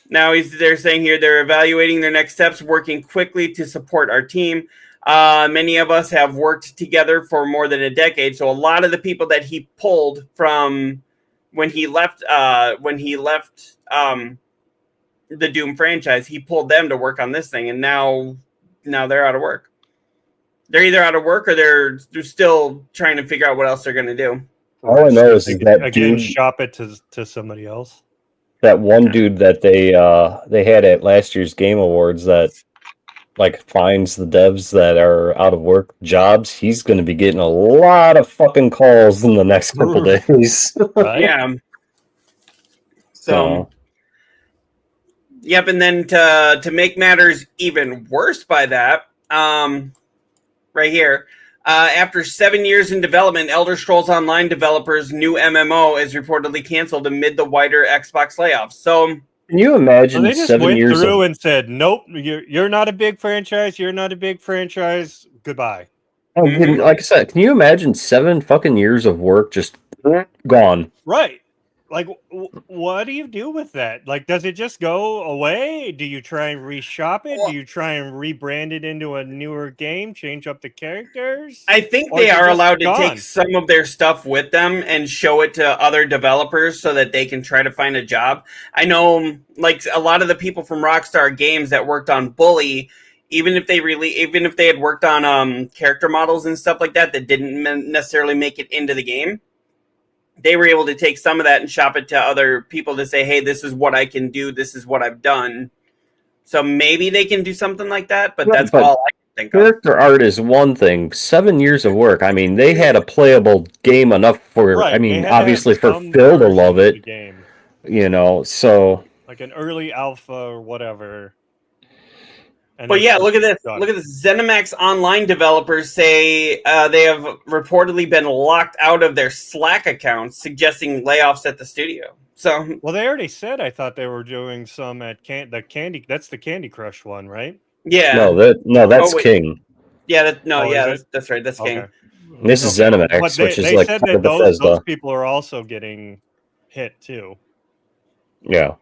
Now they're saying here they're evaluating their next steps, working quickly to support our team. Many of us have worked together for more than a decade, so a lot of the people that he pulled from when he left the Doom franchise, he pulled them to work on this thing, and now they're out of work. They're either out of work or they're still trying to figure out what else they're going to do. All I know is that Again, dude, shop it to somebody else. that one dude that they had at last year's Game Awards that like finds the devs that are out of work jobs. He's going to be getting a lot of fucking calls in the next couple days. Right? Yeah. So, yep, and then to make matters even worse by that, right here, after 7 years in development, Elder Scrolls Online developers' new MMO is reportedly canceled amid the wider Xbox layoffs. So, can you imagine they just 7 went years through of, and said, "Nope, you're not a big franchise. You're not a big franchise. Goodbye." like I said, can you imagine 7 fucking years of work just gone? Right. Like, what do you do with that? Like, does it just go away? Do you try and reshop it? Do you try and rebrand it into a newer game, change up the characters? I think Or they is it are just allowed to gone? take some of their stuff with them and show it to other developers so that they can try to find a job. I know, like, a lot of the people from Rockstar Games that worked on Bully, even if they had worked on character models and stuff like that didn't necessarily make it into the game, they were able to take some of that and shop it to other people to say, "Hey, this is what I can do. This is what I've done." So maybe they can do something like that, but that's all I can think of. Character art is one thing. 7 years of work. I mean, they had a playable game enough for. Right, I they mean, had to have obviously for some Phil to version love of the it. game. You know, so Like an early alpha or whatever. And But then yeah, look at this. done. Look at this. ZeniMax Online developers say they have reportedly been locked out of their Slack accounts, suggesting layoffs at the studio. So, Well, they already said I thought they were doing some at the Candy. That's the Candy Crush one, right? yeah. that's wait. King. Yeah, Is it? that's right. That's King. Okay. This is Okay. ZeniMax, But which is they like said part that of those Bethesda. people are also getting hit too. Yeah.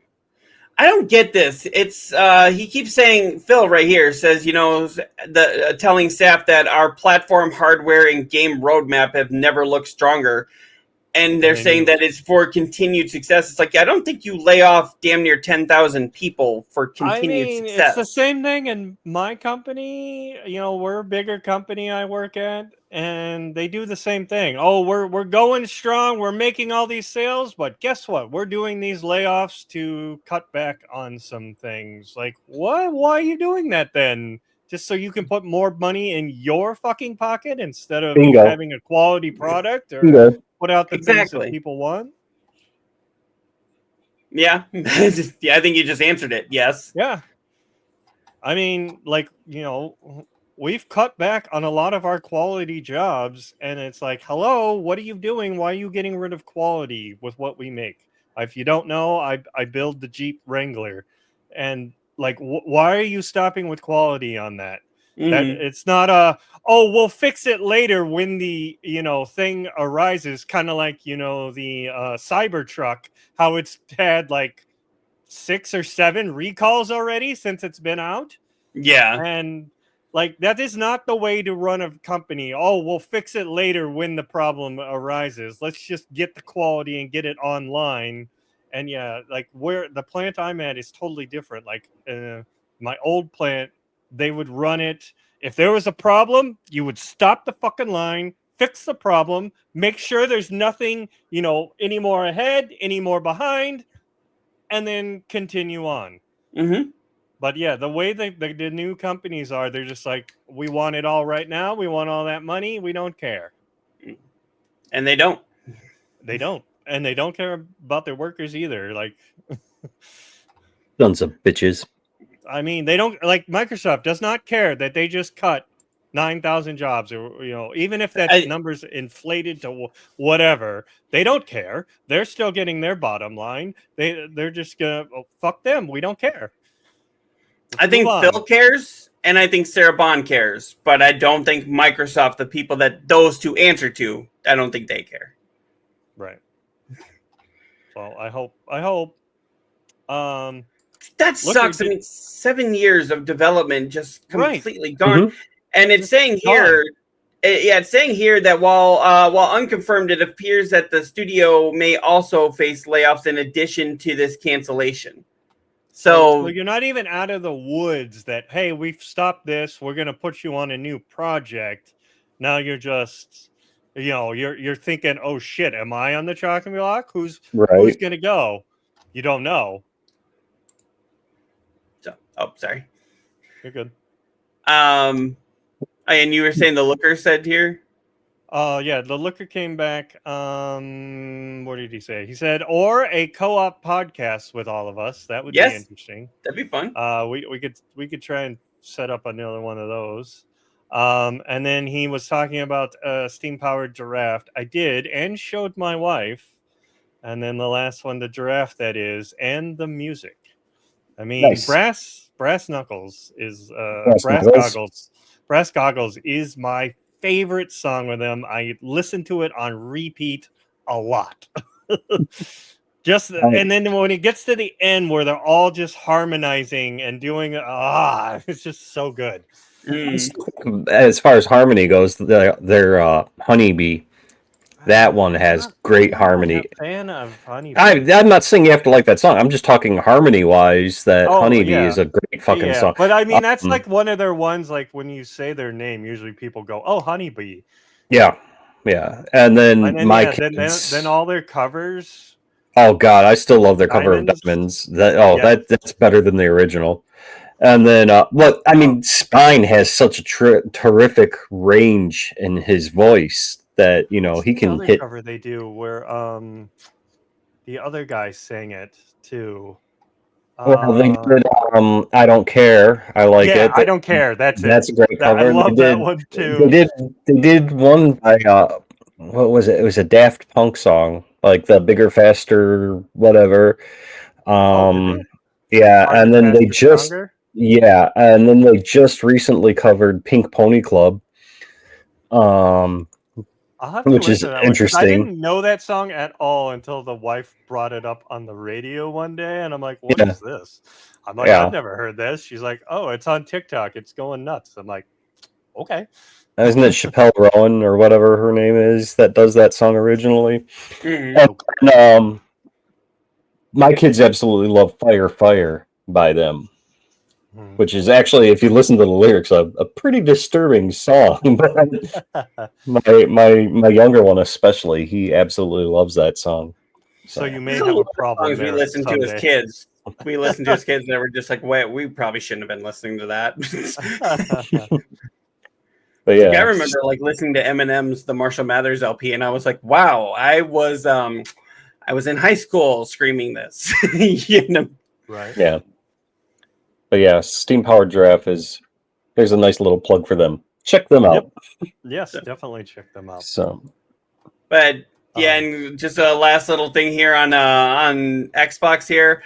I don't get this. It's he keeps saying, Phil right here says, the telling staff that our platform hardware and game roadmap have never looked stronger. And they're they saying knew that it's for continued success. It's like, I don't think you lay off damn near 10,000 people for continued It's success. the same thing in my company. We're a bigger company I work at, and they do the same thing. Oh, we're going strong. We're making all these sales, but guess what? We're doing these layoffs to cut back on some things. Like, what? Why are you doing that then? Just so you can put more money in your fucking pocket instead of Bingo. having a quality product or Bingo. put out the things Exactly. that people want? Yeah. Yeah, I think you just answered it. Yes. Yeah. I mean, like, we've cut back on a lot of our quality jobs, and it's like, hello, what are you doing? Why are you getting rid of quality with what we make? If you don't know, I build the Jeep Wrangler, and like, why are you stopping with quality on that? That it's not oh, we'll fix it later when the thing arises, kind of like the Cybertruck, how it's had like 6 or 7 recalls already since it's been out. Yeah. And like, that is not the way to run a company. Oh, we'll fix it later when the problem arises. Let's just get the quality and get it online. And yeah, like, where the plant I'm at is totally different. Like, my old plant, they would run it. If there was a problem, you would stop the fucking line, fix the problem, make sure there's nothing, any more ahead, any more behind, and then continue on. But yeah, the way the new companies are, they're just like, we want it all right now. We want all that money. We don't care. And they don't. They don't. And they don't care about their workers either. Like, Sons of bitches. I mean, they don't, like, Microsoft does not care that they just cut 9,000 jobs, or even if that number's inflated to whatever, they don't care. They're still getting their bottom line. They're just gonna fuck them. We don't care. I think Phil cares, and I think Sarah Bond cares, but I don't think Microsoft, the people that those two answer to, I don't think they care. Right. Well, I hope. That sucks. I mean, 7 years of development just completely gone. And it's saying here, it's saying here that while unconfirmed, it appears that the studio may also face layoffs in addition to this cancellation. So you're not even out of the woods that, hey, we've stopped this, we're going to put you on a new project. Now you're just, you're thinking, oh shit, am I on the chopping block? Who's going to go? You don't know. Sorry. You're good. And you were saying the looker said here? Yeah, the looker came back. What did he say? He said, or a co-op podcast with all of us. That would be interesting. That'd be fun. We could try and set up another one of those. And then he was talking about Steam Powered Giraffe. I did, and showed my wife. And then the last one, the giraffe, that is, and the music. I mean, brass knuckles is brass goggles is my favorite song with them. I listen to it on repeat a lot. And then when it gets to the end where they're all just harmonizing and doing it's just so good. As far as harmony goes, their Honeybee, that one has great harmony. I'm a fan of Honeybee. I'm not saying you have to like that song. I'm just talking harmony-wise. That Honeybee is a great fucking song. But I mean, that's like one of their ones. Like when you say their name, usually people go, "Oh, Honeybee." Yeah. And then kids, then all their covers. Oh God, I still love their cover of Diamonds. That's better than the original. And then, Spine has such a terrific range in his voice that he can hit. Cover they do where the other guy sang it too. Well, they did. I don't care. I like it. I don't care. That's it. That's a great cover. I love that one too. They did one by what was it? It was a Daft Punk song, like the Bigger, Faster, whatever. Yeah, and then they just and then they just recently covered Pink Pony Club. Which is interesting. I didn't know that song at all until the wife brought it up on the radio one day, and I'm like, "What is this?" I'm like, "I've never heard this." She's like, "Oh, it's on TikTok. It's going nuts." I'm like, "Okay." Isn't it Chappelle Rowan or whatever her name is that does that song originally? And, my kids absolutely love "Fire, Fire" by them. Which is actually, if you listen to the lyrics, a pretty disturbing song. But my younger one especially, he absolutely loves that song. So you may have a problem. We listen to as kids. We listened to as kids, and we're just like, "Wait, we probably shouldn't have been listening to that." But yeah, I remember like listening to Eminem's "The Marshall Mathers" LP, and I was like, "Wow, I was in high school screaming this." Right? Yeah. But yeah, Steam Powered Giraffe is There's a nice little plug for them. Check them out. Yep. Yes, definitely check them out. So, but yeah, and just a last little thing here on Xbox here.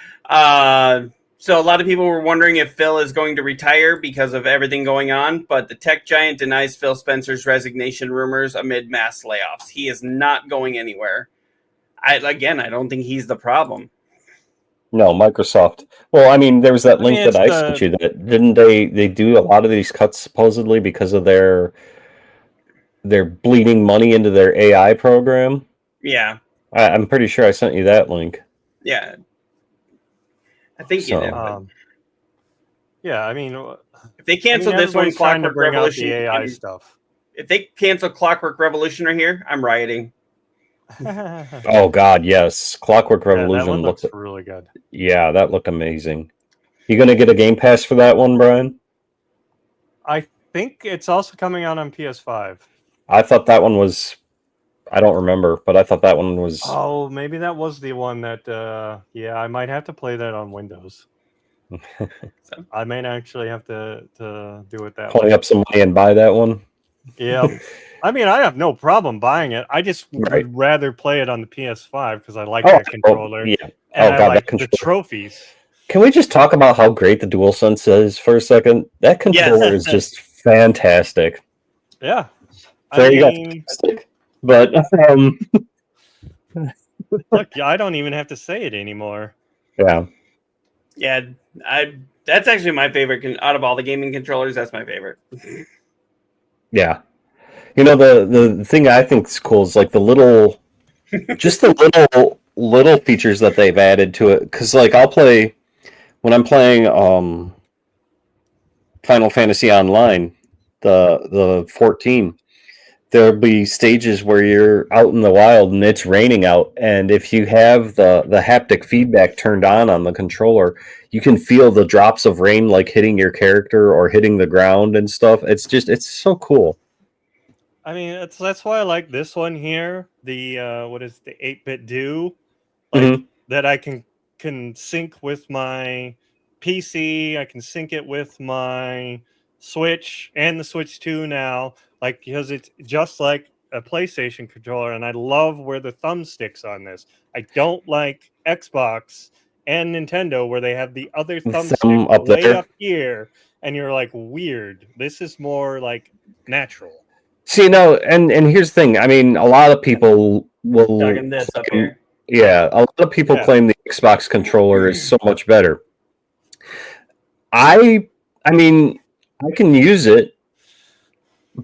So a lot of people were wondering if Phil is going to retire because of everything going on, but the tech giant denies Phil Spencer's resignation rumors amid mass layoffs. He is not going anywhere. I don't think he's the problem. no, Microsoft. Well, I mean, there was that link that I sent you. That didn't they do a lot of these cuts supposedly because of their bleeding money into their AI program? Yeah, I'm pretty sure I sent you that link. yeah, I think you did. Yeah, I mean, if they cancel this one, Clockwork Revolution, the AI stuff. If they cancel Clockwork Revolution right here, I'm rioting. Oh God, yes, Clockwork Revolution that one looks really good. Yeah, that looked amazing. You gonna get a Game Pass for that one, Brian? I think it's also coming out on PS5. I thought that one was. I don't remember, but I thought that one was. Oh, maybe that was the one that. Yeah, I might have to play that on Windows. I may actually have to do it that way. Pulling up some money and buy that one. Yeah. I mean, I have no problem buying it. I just would rather play it on the PS5 because I like that controller. Yeah. And I like the trophies. Can we just talk about how great the DualSense is for a second? That controller is just fantastic. Yeah. Very fantastic. But look, I don't even have to say it anymore. Yeah. Yeah, that's actually my favorite out of all the gaming controllers. That's my favorite. Yeah. You know, the thing I think is cool is like the little features that they've added to it. Because like when I'm playing Final Fantasy Online, the 14, there'll be stages where you're out in the wild and it's raining out, and if you have the haptic feedback turned on the controller, you can feel the drops of rain like hitting your character or hitting the ground and stuff. It's so cool. I mean, that's why I like this one here. The what is the 8-bit do? Like that I can sync with my PC. I can sync it with my Switch and the Switch 2 now. Like, because it's just like a PlayStation controller, and I love where the thumbstick's on this. I don't like Xbox and Nintendo where they have the other thumbstick up here, and you're like, weird. This is more like natural. See, no, and here's the thing. I mean, a lot of people will. This up here. Yeah, a lot of people claim the Xbox controller is so much better. I mean, I can use it.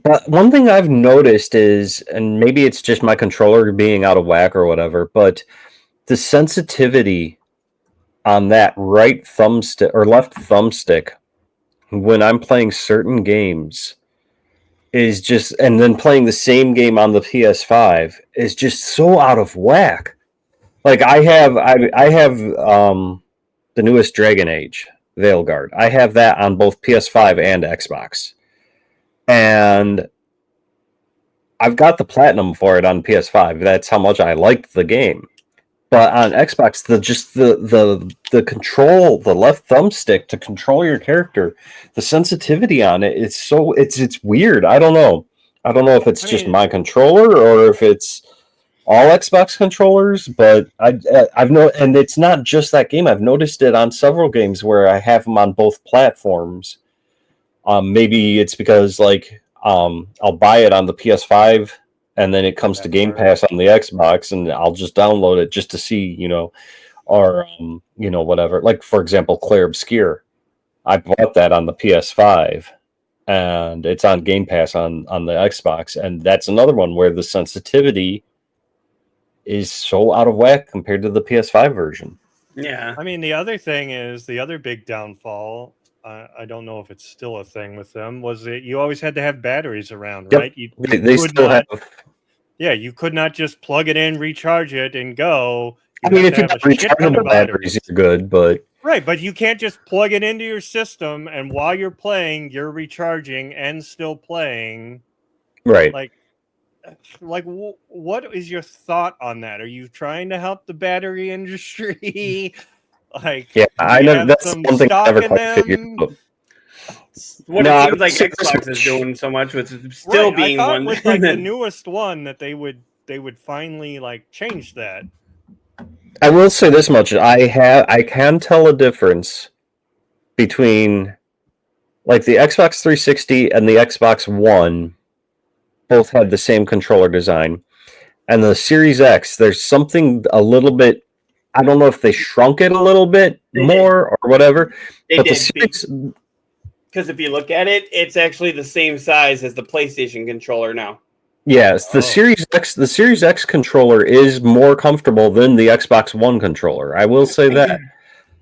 But one thing I've noticed is, and maybe it's just my controller being out of whack or whatever, but the sensitivity on that right thumbstick or left thumbstick when I'm playing certain games is just, and then playing the same game on the PS5 is just so out of whack. Like I have the newest Dragon Age Veilguard. I have that on both PS5 and Xbox. And I've got the platinum for it on PS5. That's how much I liked the game. But on Xbox, the control, the left thumbstick to control your character, the sensitivity on it, it's weird. I don't know. I don't know if it's just my controller or if it's all Xbox controllers. But I've noticed, and it's not just that game. I've noticed it on several games where I have them on both platforms. Maybe it's because I'll buy it on the PS5 and then it comes to Game Pass on the Xbox, and I'll just download it just to see, or whatever. Like for example, Clair Obscure, I bought that on the PS5, and it's on Game Pass on the Xbox, and that's another one where the sensitivity is so out of whack compared to the PS5 version. Yeah, I mean the other thing is the other big downfall. I don't know if it's still a thing with them, was that you always had to have batteries around, right? They still have. Yeah, you could not just plug it in, recharge it, and go. I mean, if you have rechargeable batteries, you're good, but... Right, but you can't just plug it into your system, and while you're playing, you're recharging and still playing. Right. Like, what is your thought on that? Are you trying to help the battery industry? Yeah, I know that's one thing I never quite figured out. what No, it seems like so- Xbox is doing so much with still Right, being I thought one. with like the newest one that they would finally like change that. I will say this much: I can tell a difference between like the Xbox 360 and the Xbox One. Both had the same controller design, and the Series X. There's something a little bit. I don't know if they shrunk it a little bit more or whatever. They but did, the Series, because if you look at it, it's actually the same size as the PlayStation controller now. yes, the Oh. Series X controller is more comfortable than the Xbox One controller. I will say that.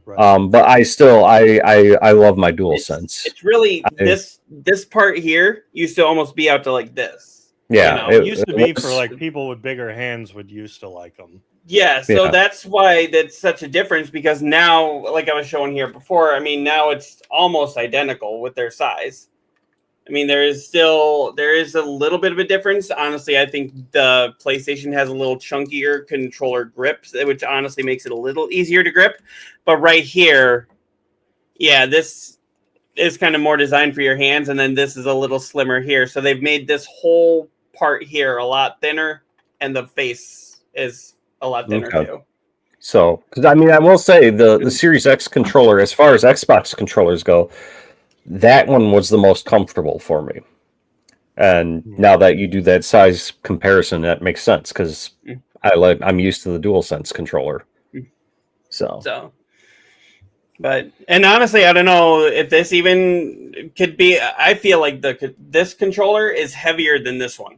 Right. But I still I love my DualSense. It's really this part here used to almost be out to like this. Yeah, It used to be was- for like people with bigger hands would used to like them. Yeah, so Yeah. that's why that's such a difference, because now, like I was showing here before, I mean, now it's almost identical with their size. I mean, there is a little bit of a difference. Honestly, I think the PlayStation has a little chunkier controller grip, which honestly makes it a little easier to grip. But right here, yeah, this is kind of more designed for your hands, and then this is a little slimmer here. So they've made this whole part here a lot thinner, and the face is a lot thinner too. So, because I mean, I will say the Series X controller, as far as Xbox controllers go, that one was the most comfortable for me. And now that you do that size comparison, that makes sense because I'm used to the DualSense controller. So, but and honestly, I don't know if this even could be. I feel like this controller is heavier than this one.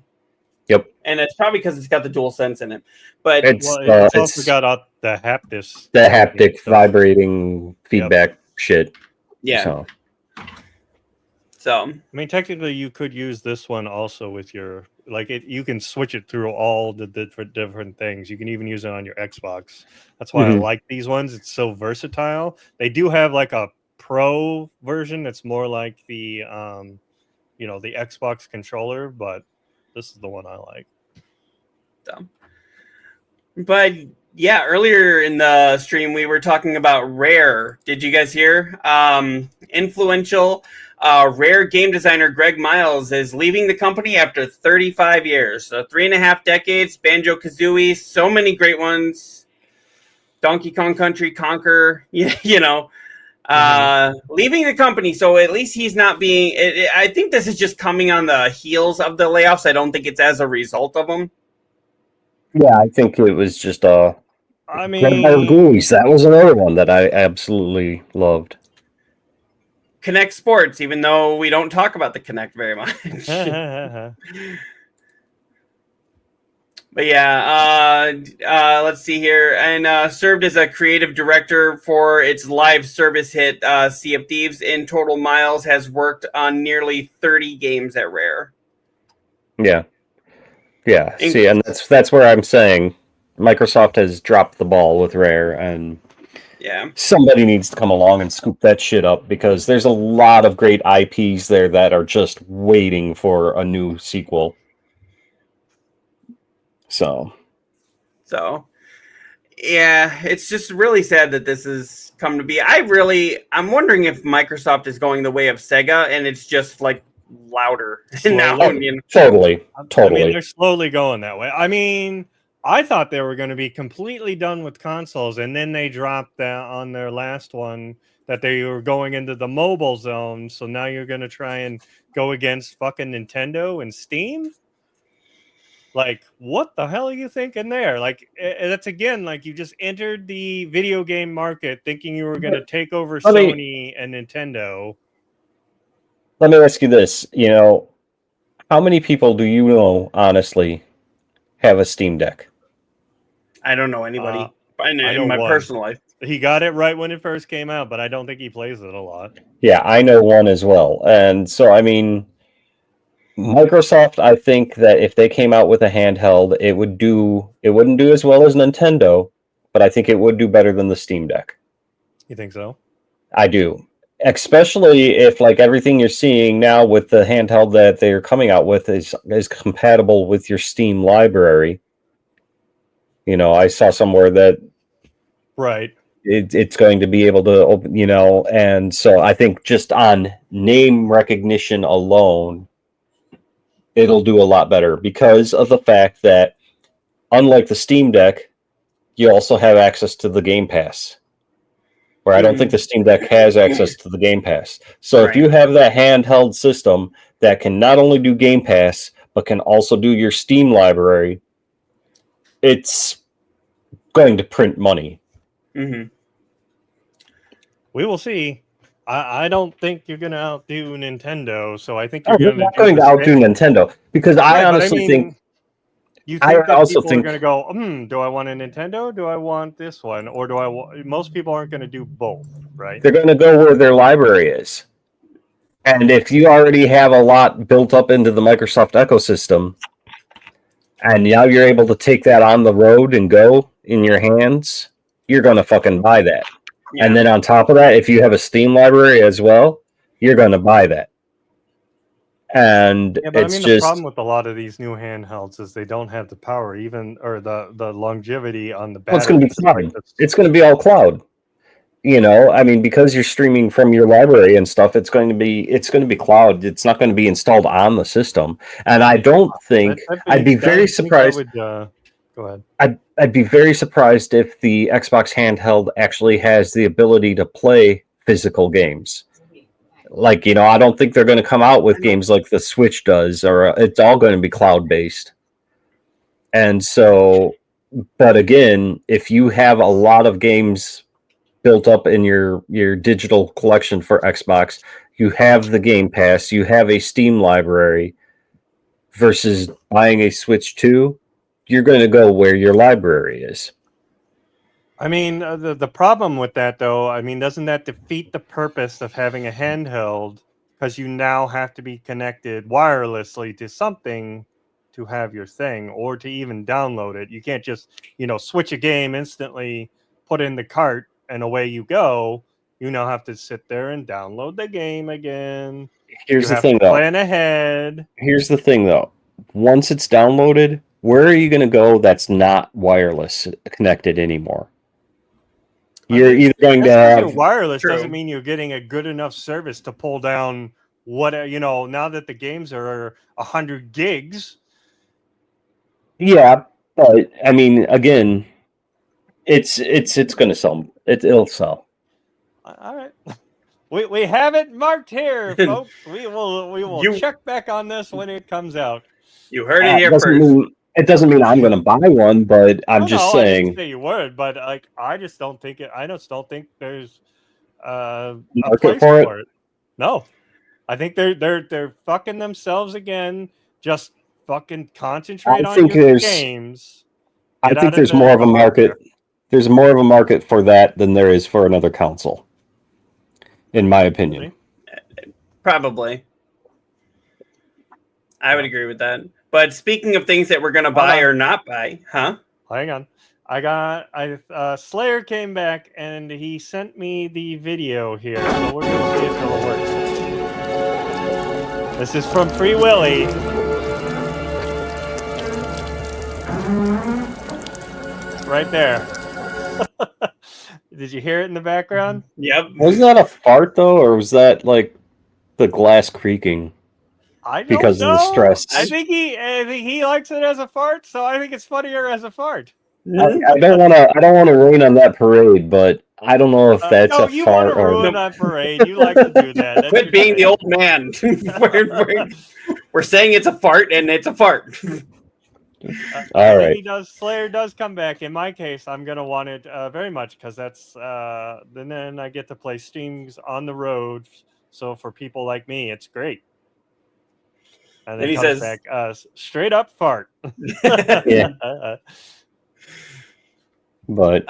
Yep. And it's probably because it's got the DualSense in it. But it's also got the haptic, haptic vibrating feedback shit. yeah. So I mean, technically, you could use this one also with your you can switch it through all the different things. You can even use it on your Xbox. That's why I like these ones. It's so versatile. They do have like a Pro version that's more like the the Xbox controller, but this is the one I like. So. But yeah, earlier in the stream we were talking about Rare. Did you guys hear? Influential Rare game designer Gregg Mayles is leaving the company after 35 years. So 3.5 decades, Banjo-Kazooie, so many great ones. Donkey Kong Country, Conquer, leaving the company. So at least he's not being... I think this is just coming on the heels of the layoffs. I don't think it's as a result of them. Yeah, I think it was just I mean, that was another one that I absolutely loved. Kinect Sports, even though we don't talk about the Kinect very much. But yeah, let's see here. And served as a creative director for its live service hit Sea of Thieves. In total, Miles has worked on nearly 30 games at Rare. Yeah. Yeah, see, and that's where I'm saying Microsoft has dropped the ball with Rare, and somebody needs to come along and scoop that shit up, because there's a lot of great IPs there that are just waiting for a new sequel. So yeah, it's just really sad that this has come to be. I'm wondering if Microsoft is going the way of Sega, and it's just like louder now. Totally. I mean, they're slowly going that way. I mean, I thought they were going to be completely done with consoles, and then they dropped that on their last one that they were going into the mobile zone. So now you're going to try and go against fucking Nintendo and Steam? Like, what the hell are you thinking there? Like, that's again, like you just entered the video game market thinking you were going to take over Sony and Nintendo. Let me ask you this, how many people do you know, honestly, have a Steam Deck? I don't know anybody in my one. personal life. He got it right when it first came out, but I don't think he plays it a lot. Yeah, I know one as well. And so, I mean, Microsoft, I think that if they came out with a handheld, it wouldn't do as well as Nintendo, but I think it would do better than the Steam Deck. You think so? I do. Especially if, like, everything you're seeing now with the handheld that they're coming out with is compatible with your Steam library. I saw somewhere that right. it's going to be able to open, and so I think just on name recognition alone, it'll do a lot better because of the fact that, unlike the Steam Deck, you also have access to the Game Pass. Where I don't think the Steam Deck has access to the Game Pass. So if you have that handheld system that can not only do Game Pass, but can also do your Steam library, it's going to print money. Mm-hmm. We will see. I don't think you're going to outdo Nintendo, so I think you're not going to outdo Nintendo because I honestly think. You think that people are going to go, do I want a Nintendo? Do I want this one? Or do I want... Most people aren't going to do both, right? They're going to go where their library is. And if you already have a lot built up into the Microsoft ecosystem, and now you're able to take that on the road and go in your hands, you're going to fucking buy that. Yeah. And then on top of that, if you have a Steam library as well, you're going to buy that. And it's the problem with a lot of these new handhelds is they don't have the power, or the longevity on the battery. Well, it's going to be cloud. It's going to be all cloud. Because you're streaming from your library and stuff, it's going to be cloud. It's not going to be installed on the system. And I don't think I'd be very surprised. Go ahead. I'd be very surprised if the Xbox handheld actually has the ability to play physical games. I don't think they're going to come out with games like the Switch does, or it's all going to be cloud-based. And so, but again, if you have a lot of games built up in your digital collection for Xbox, you have the Game Pass, you have a Steam library, versus buying a Switch 2, you're going to go where your library is. The problem with that, though, doesn't that defeat the purpose of having a handheld? Because you now have to be connected wirelessly to something to have your thing, or to even download it. You can't just, switch a game instantly, put in the cart, and away you go. You now have to sit there and download the game again. Here's the thing, though. Plan ahead. Here's the thing, though. Once it's downloaded, where are you going to go that's not wireless connected anymore? You're either going to have wireless. Doesn't mean you're getting a good enough service to pull down what now that the games are 100 gigs. Yeah, but again, it's going to sell. It'll sell. All right, we have it marked here, folks. We will check back on this when it comes out. You heard it here first. It doesn't mean I'm going to buy one, but I'm just saying. I didn't say you would, but I just don't think it. I just don't think there's a market place for it. No, I think they're fucking themselves again. Just fucking concentrate on your games. I think there's more of a market. There's more of a market for that than there is for another console, in my opinion. Probably. I would agree with that. But speaking of things that we're going to buy or not buy, huh? Hang on. Slayer came back and he sent me the video here. So we're going to see if it'll work. This is from Free Willy. Right there. Did you hear it in the background? Yep. Was that a fart, though, or was that like the glass creaking? I don't because know. Of the stress. I think he likes it as a fart, so I think it's funnier as a fart. I don't want to rain on that parade, but I don't know if that's a fart you want to ruin that parade. You like to do that. That's Quit being the old man. we're saying it's a fart, and it's a fart. All right. Slayer does come back. In my case, I'm gonna want it very much because that's then I get to play streams on the road. So for people like me, it's great. And then he comes back, straight up fart. Yeah. But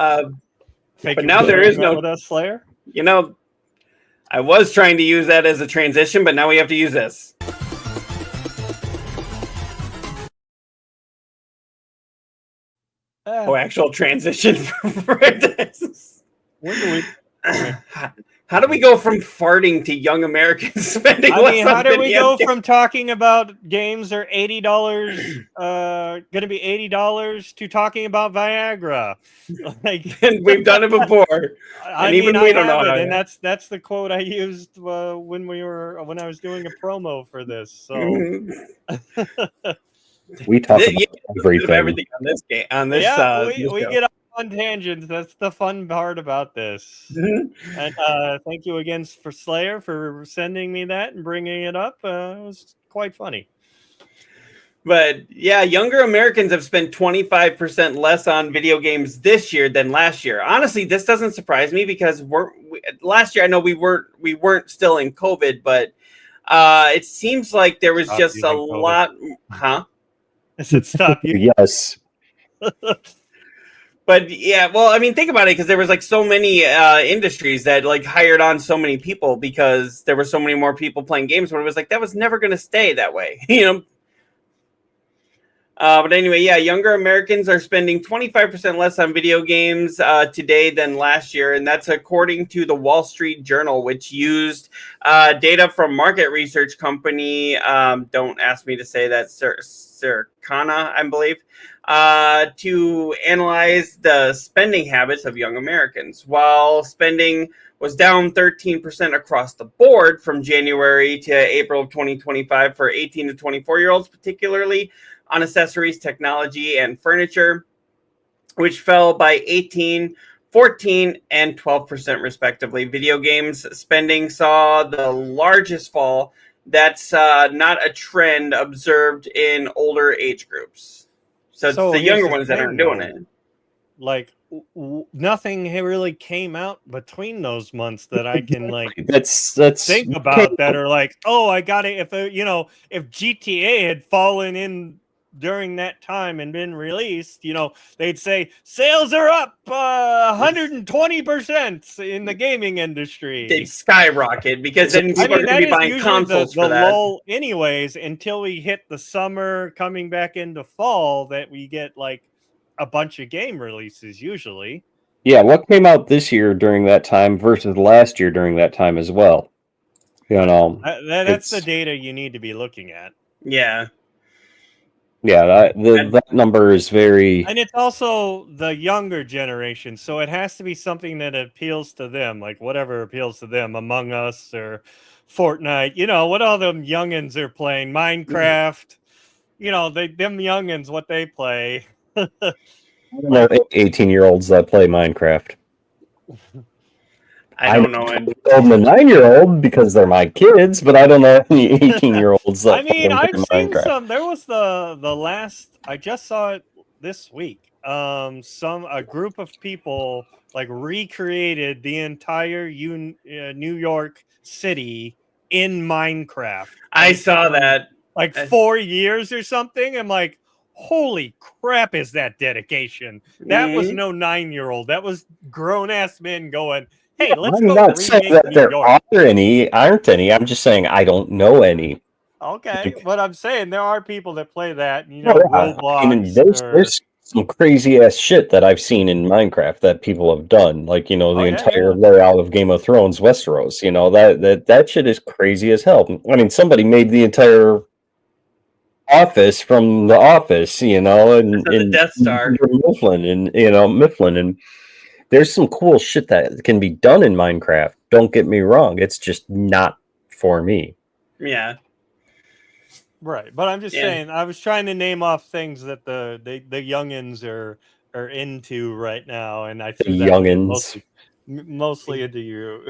now there is no with us, Slayer. I was trying to use that as a transition, but now we have to use this. Actual transition for this. When do we? How do we go from farting to young Americans spending I less mean, on how do we video go games? from talking about games are $80, going to be $80 to talking about Viagra? Like, And we've done it before. I And mean, even I we don't know have how it, and to. that's the quote I used when I was doing a promo for this. So Mhm. We talk Yeah, about of everything. everything on this game, on this, yeah, this we show. get off on tangents. That's the fun part about this. Mhm. And thank you again for Slayer for sending me that and bringing it up. It was quite funny. But yeah, younger Americans have spent 25% less on video games this year than last year. Honestly, this doesn't surprise me because last year I know we weren't still in COVID, but it seems like there was Stop just a using COVID. lot, huh? I said stop you. Yes. But yeah, well, I mean, think about it, because there was like so many industries that like hired on so many people because there were so many more people playing games. But it was like that was never going to stay that way, you know. But anyway, yeah, younger Americans are spending 25% less on video games today than last year. And that's according to the Wall Street Journal, which used data from market research company, don't ask me to say that, Circana, I believe, to analyze the spending habits of young Americans. While spending was down 13% across the board from January to April of 2025 for 18 to 24-year-olds, particularly on accessories, technology, and furniture, which fell by 18, 14, and 12% respectively. Video games spending saw the largest fall. That's not a trend observed in older age groups. So it's the here's younger the ones that aren't thing, doing though. it. Like nothing really came out between those months that I can like That's think about that are like, oh, I got it. If if GTA had fallen in during that time and been released, they'd say sales are up 120% in the gaming industry. They'd skyrocket because then I people are mean, going that to be is buying usually consoles the for that. lull anyways, until we hit the summer coming back into fall, that we get like a bunch of game releases usually. Yeah, what came out this year during that time versus last year during that time as well? That's the data you need to be looking at. Yeah. Yeah, that number is very. And it's also the younger generation, so it has to be something that appeals to them, like whatever appeals to them, Among Us or Fortnite, what all them youngins are playing, Minecraft, them youngins, what they play. I don't know 18-year-olds that play Minecraft. I don't know. I'm a 9-year-old because they're my kids, but I don't know any 18-year-olds that I mean, play I've seen Minecraft. some. There was the last. I just saw it this week. A group of people like recreated the entire New York City in Minecraft. I saw that. Like 4 years or something. I'm like, holy crap, is that dedication? That was no 9-year-old. That was grown ass men going, hey, let's I'm go not saying that New there York. aren't any. I'm just saying I don't know any. Okay, but I'm saying there are people that play that, Roblox. I mean, there's some crazy ass shit that I've seen in Minecraft that people have done, like the entire layout of Game of Thrones, Westeros. That shit is crazy as hell. I mean, somebody made the entire office from The Office, and the Death Star, Mifflin, and there's some cool shit that can be done in Minecraft. Don't get me wrong; it's just not for me. Yeah. Right, but I'm just saying. I was trying to name off things that the youngins are into right now, and I threw that youngins mostly into you.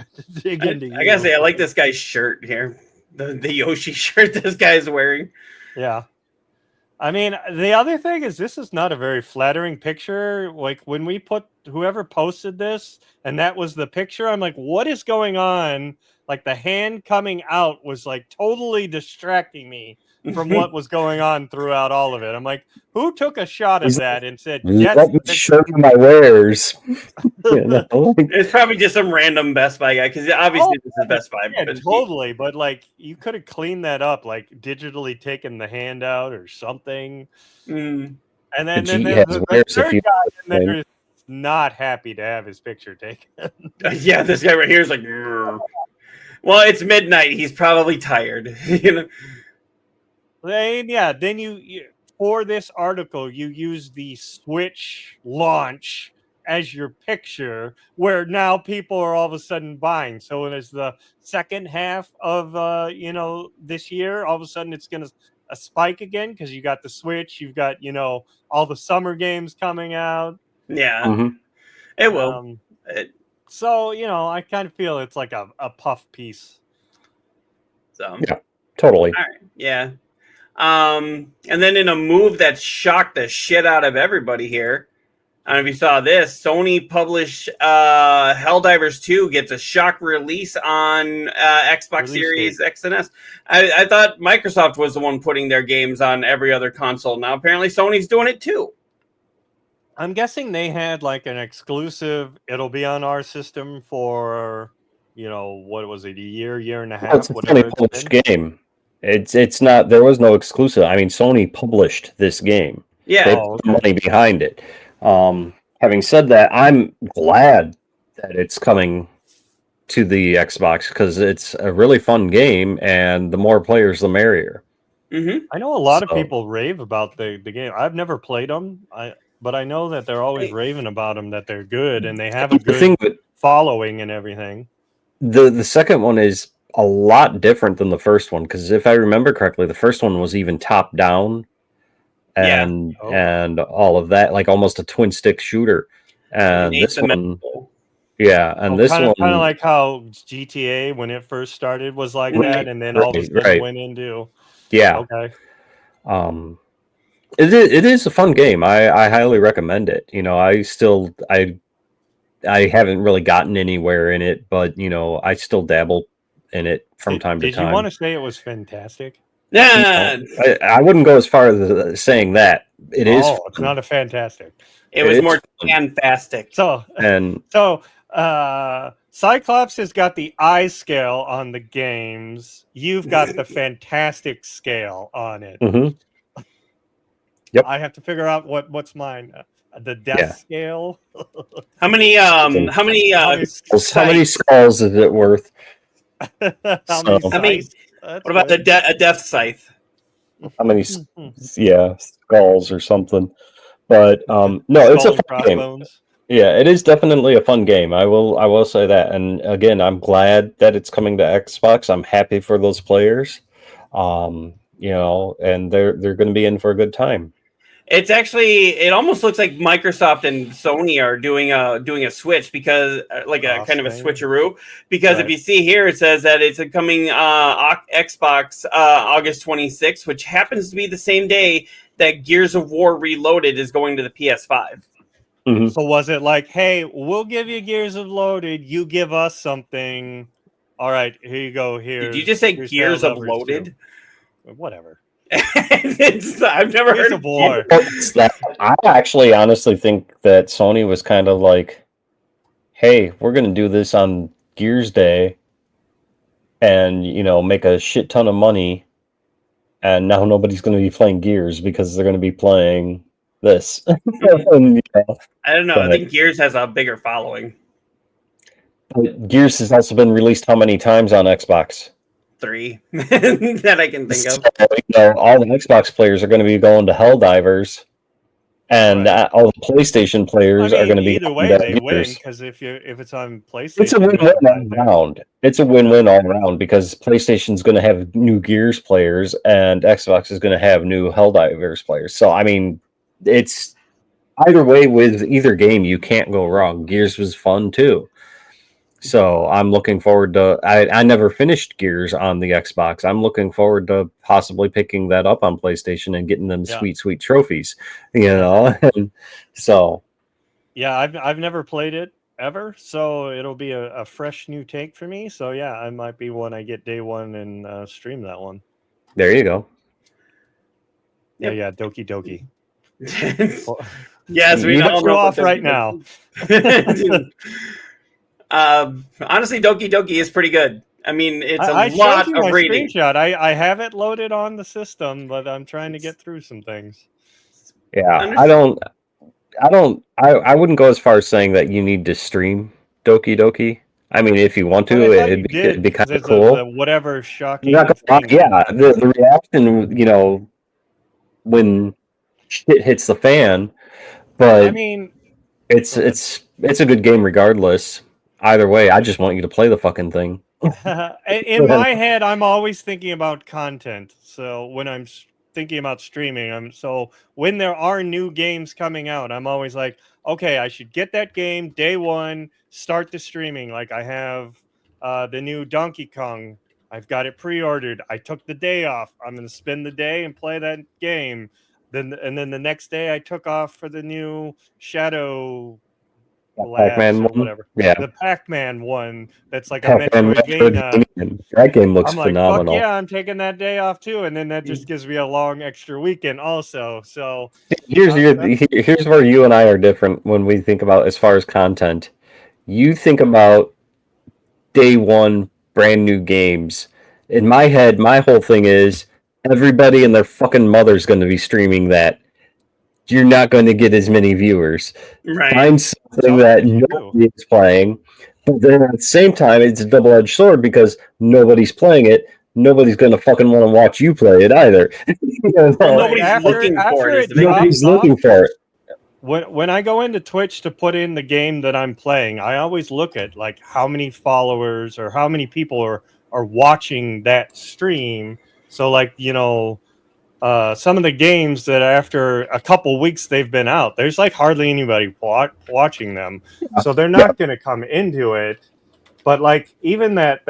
I gotta say, I like this guy's shirt here, the Yoshi shirt this guy's wearing. Yeah, I mean, the other thing is this is not a very flattering picture. Like when we put whoever posted this, and that was the picture. I'm like, what is going on? Like the hand coming out was like totally distracting me from what was going on throughout all of it. I'm like, who took a shot of that and said, "Let me show you my wares"? It's probably just some random Best Buy guy, because obviously this is Best Buy. Yeah, totally. But like, you could have cleaned that up, like digitally taken the hand out or something. And then the third guy in there not happy to have his picture taken. Yeah, this guy right here is like, "Grr." Well, it's midnight. He's probably tired. You know? And yeah, then you for this article, you use the Switch launch as your picture, where now people are all of a sudden buying. So as the second half of this year, all of a sudden it's gonna a spike again because you got the Switch, you've got all the summer games coming out. Yeah, Mm-hmm. it will. So I kind of feel it's like a puff piece. So Yeah, totally. all right, yeah. And then in a move that shocked the shit out of everybody here, I don't know if you saw this, Sony published Helldivers 2 gets a shock release on Xbox Series X and S. I thought Microsoft was the one putting their games on every other console. Now apparently Sony's doing it too. I'm guessing they had like an exclusive, it'll be on our system for, what was it, a year and a half, It's a whatever Sony it's published been. game. It's not. There was no exclusive. I mean, Sony published this game. Yeah. They put the money behind it. Having said that, I'm glad that it's coming to the Xbox because it's a really fun game, and the more players, the merrier. Mm-hmm. I know a lot of people rave about the game. I've never played them, but I know that they're always raving about them, that they're good, and they have a good following and everything. The second one is a lot different than the first one because if I remember correctly, the first one was even top down, and all of that, like almost a twin stick shooter. And this one, this one kind of like how GTA when it first started was like that, and then all of a sudden went into okay. It is a fun game. I highly recommend it. I haven't really gotten anywhere in it, but I still dabble in it from time to time. Did you want to say it was fantastic? Yeah, I wouldn't go as far as saying that. It is. It's not a fantastic. It was more fantastic. So Cyclops has got the I scale on the games. You've got the fantastic scale on it. Mm-hmm. Yep. I have to figure out what's mine. The death scale. How many skulls is it worth? What about a death scythe? How many skulls or something? But no, it's a fun game. Yeah, it is definitely a fun game. I will say that. And again, I'm glad that it's coming to Xbox. I'm happy for those players. And they're going to be in for a good time. It's actually, it almost looks like Microsoft and Sony are doing a switch because kind of a switcheroo, because if you see here, it says that it's coming Xbox August 26th, which happens to be the same day that Gears of War Reloaded is going to the PS5. Mm-hmm. So was it like, hey, we'll give you Gears of Loaded, you give us something. All right, here you go. Did you just say Gears of Loaded? Whatever. I've never heard of War. I actually honestly think that Sony was kind of like, hey, we're going to do this on Gears Day and, make a shit ton of money. And now nobody's going to be playing Gears because they're going to be playing this. I don't know. I think Gears has a bigger following. Gears has also been released how many times on Xbox? 3 that I can think of. So, all the Xbox players are going to be going to Helldivers, and all the PlayStation players are going to be either way. They win because if it's on PlayStation, it's a win-win all around. It's a win-win all around because PlayStation's going to have new Gears players, and Xbox is going to have new Helldivers players. So I mean, it's either way with either game. You can't go wrong. Gears was fun too. So I'm looking forward to. I never finished Gears on the Xbox. I'm looking forward to possibly picking that up on PlayStation and getting them sweet trophies. So. Yeah, I've never played it ever, so it'll be a fresh new take for me. So yeah, I might be one I get day one and stream that one. There you go. Yep. Yeah, Doki Doki. Yes, we don't know off right now. Honestly, Doki Doki is pretty good. I mean, it's I lot of reading. Screenshot. I have it loaded on the system, but I'm trying to get through some things. Yeah, I don't. I wouldn't go as far as saying that you need to stream Doki Doki. I mean, if you want But to, I thought you it'd did be kind of because of the cool. whatever I'm shocking not gonna lie, thing. yeah, the reaction, when shit hits the fan, I but mean, it's go ahead. it's a good game regardless. Either way, I just want you to play the fucking thing. In my head, I'm always thinking about content. So when I'm thinking about streaming, when there are new games coming out, I'm always like, okay, I should get that game day one, start the streaming. Like I have the new Donkey Kong. I've got it pre-ordered. I took the day off. I'm going to spend the day and play that game. Then the next day, I took off for the new Shadow Labs Pac-Man or one, whatever. yeah, The Pac-Man one that's like a Pac-Man Metroidvania. That game looks I'm like, fuck phenomenal. yeah, I'm taking that day off too, and then that just gives me a long extra weekend also. So that's Here's where you and I are different when we think about as far as content. You think about day one brand new games. In my head, my whole thing is everybody and their fucking mother's going to be streaming that. You're not going to get as many viewers. Right. Find something tough that if you do. nobody is playing, but then at the same time, it's a double-edged sword because nobody's playing it. Nobody's going to fucking want to watch you play it either. Well, Well, like nobody's looking for it after is the it big thing. drops Nobody's off, looking for it. when I go into Twitch to put in the game that I'm playing, I always look at like how many followers or how many people are watching that stream. So like, some of the games that after a couple weeks they've been out, there's like hardly anybody watching them. So they're Yeah. not going to come into it. But like even that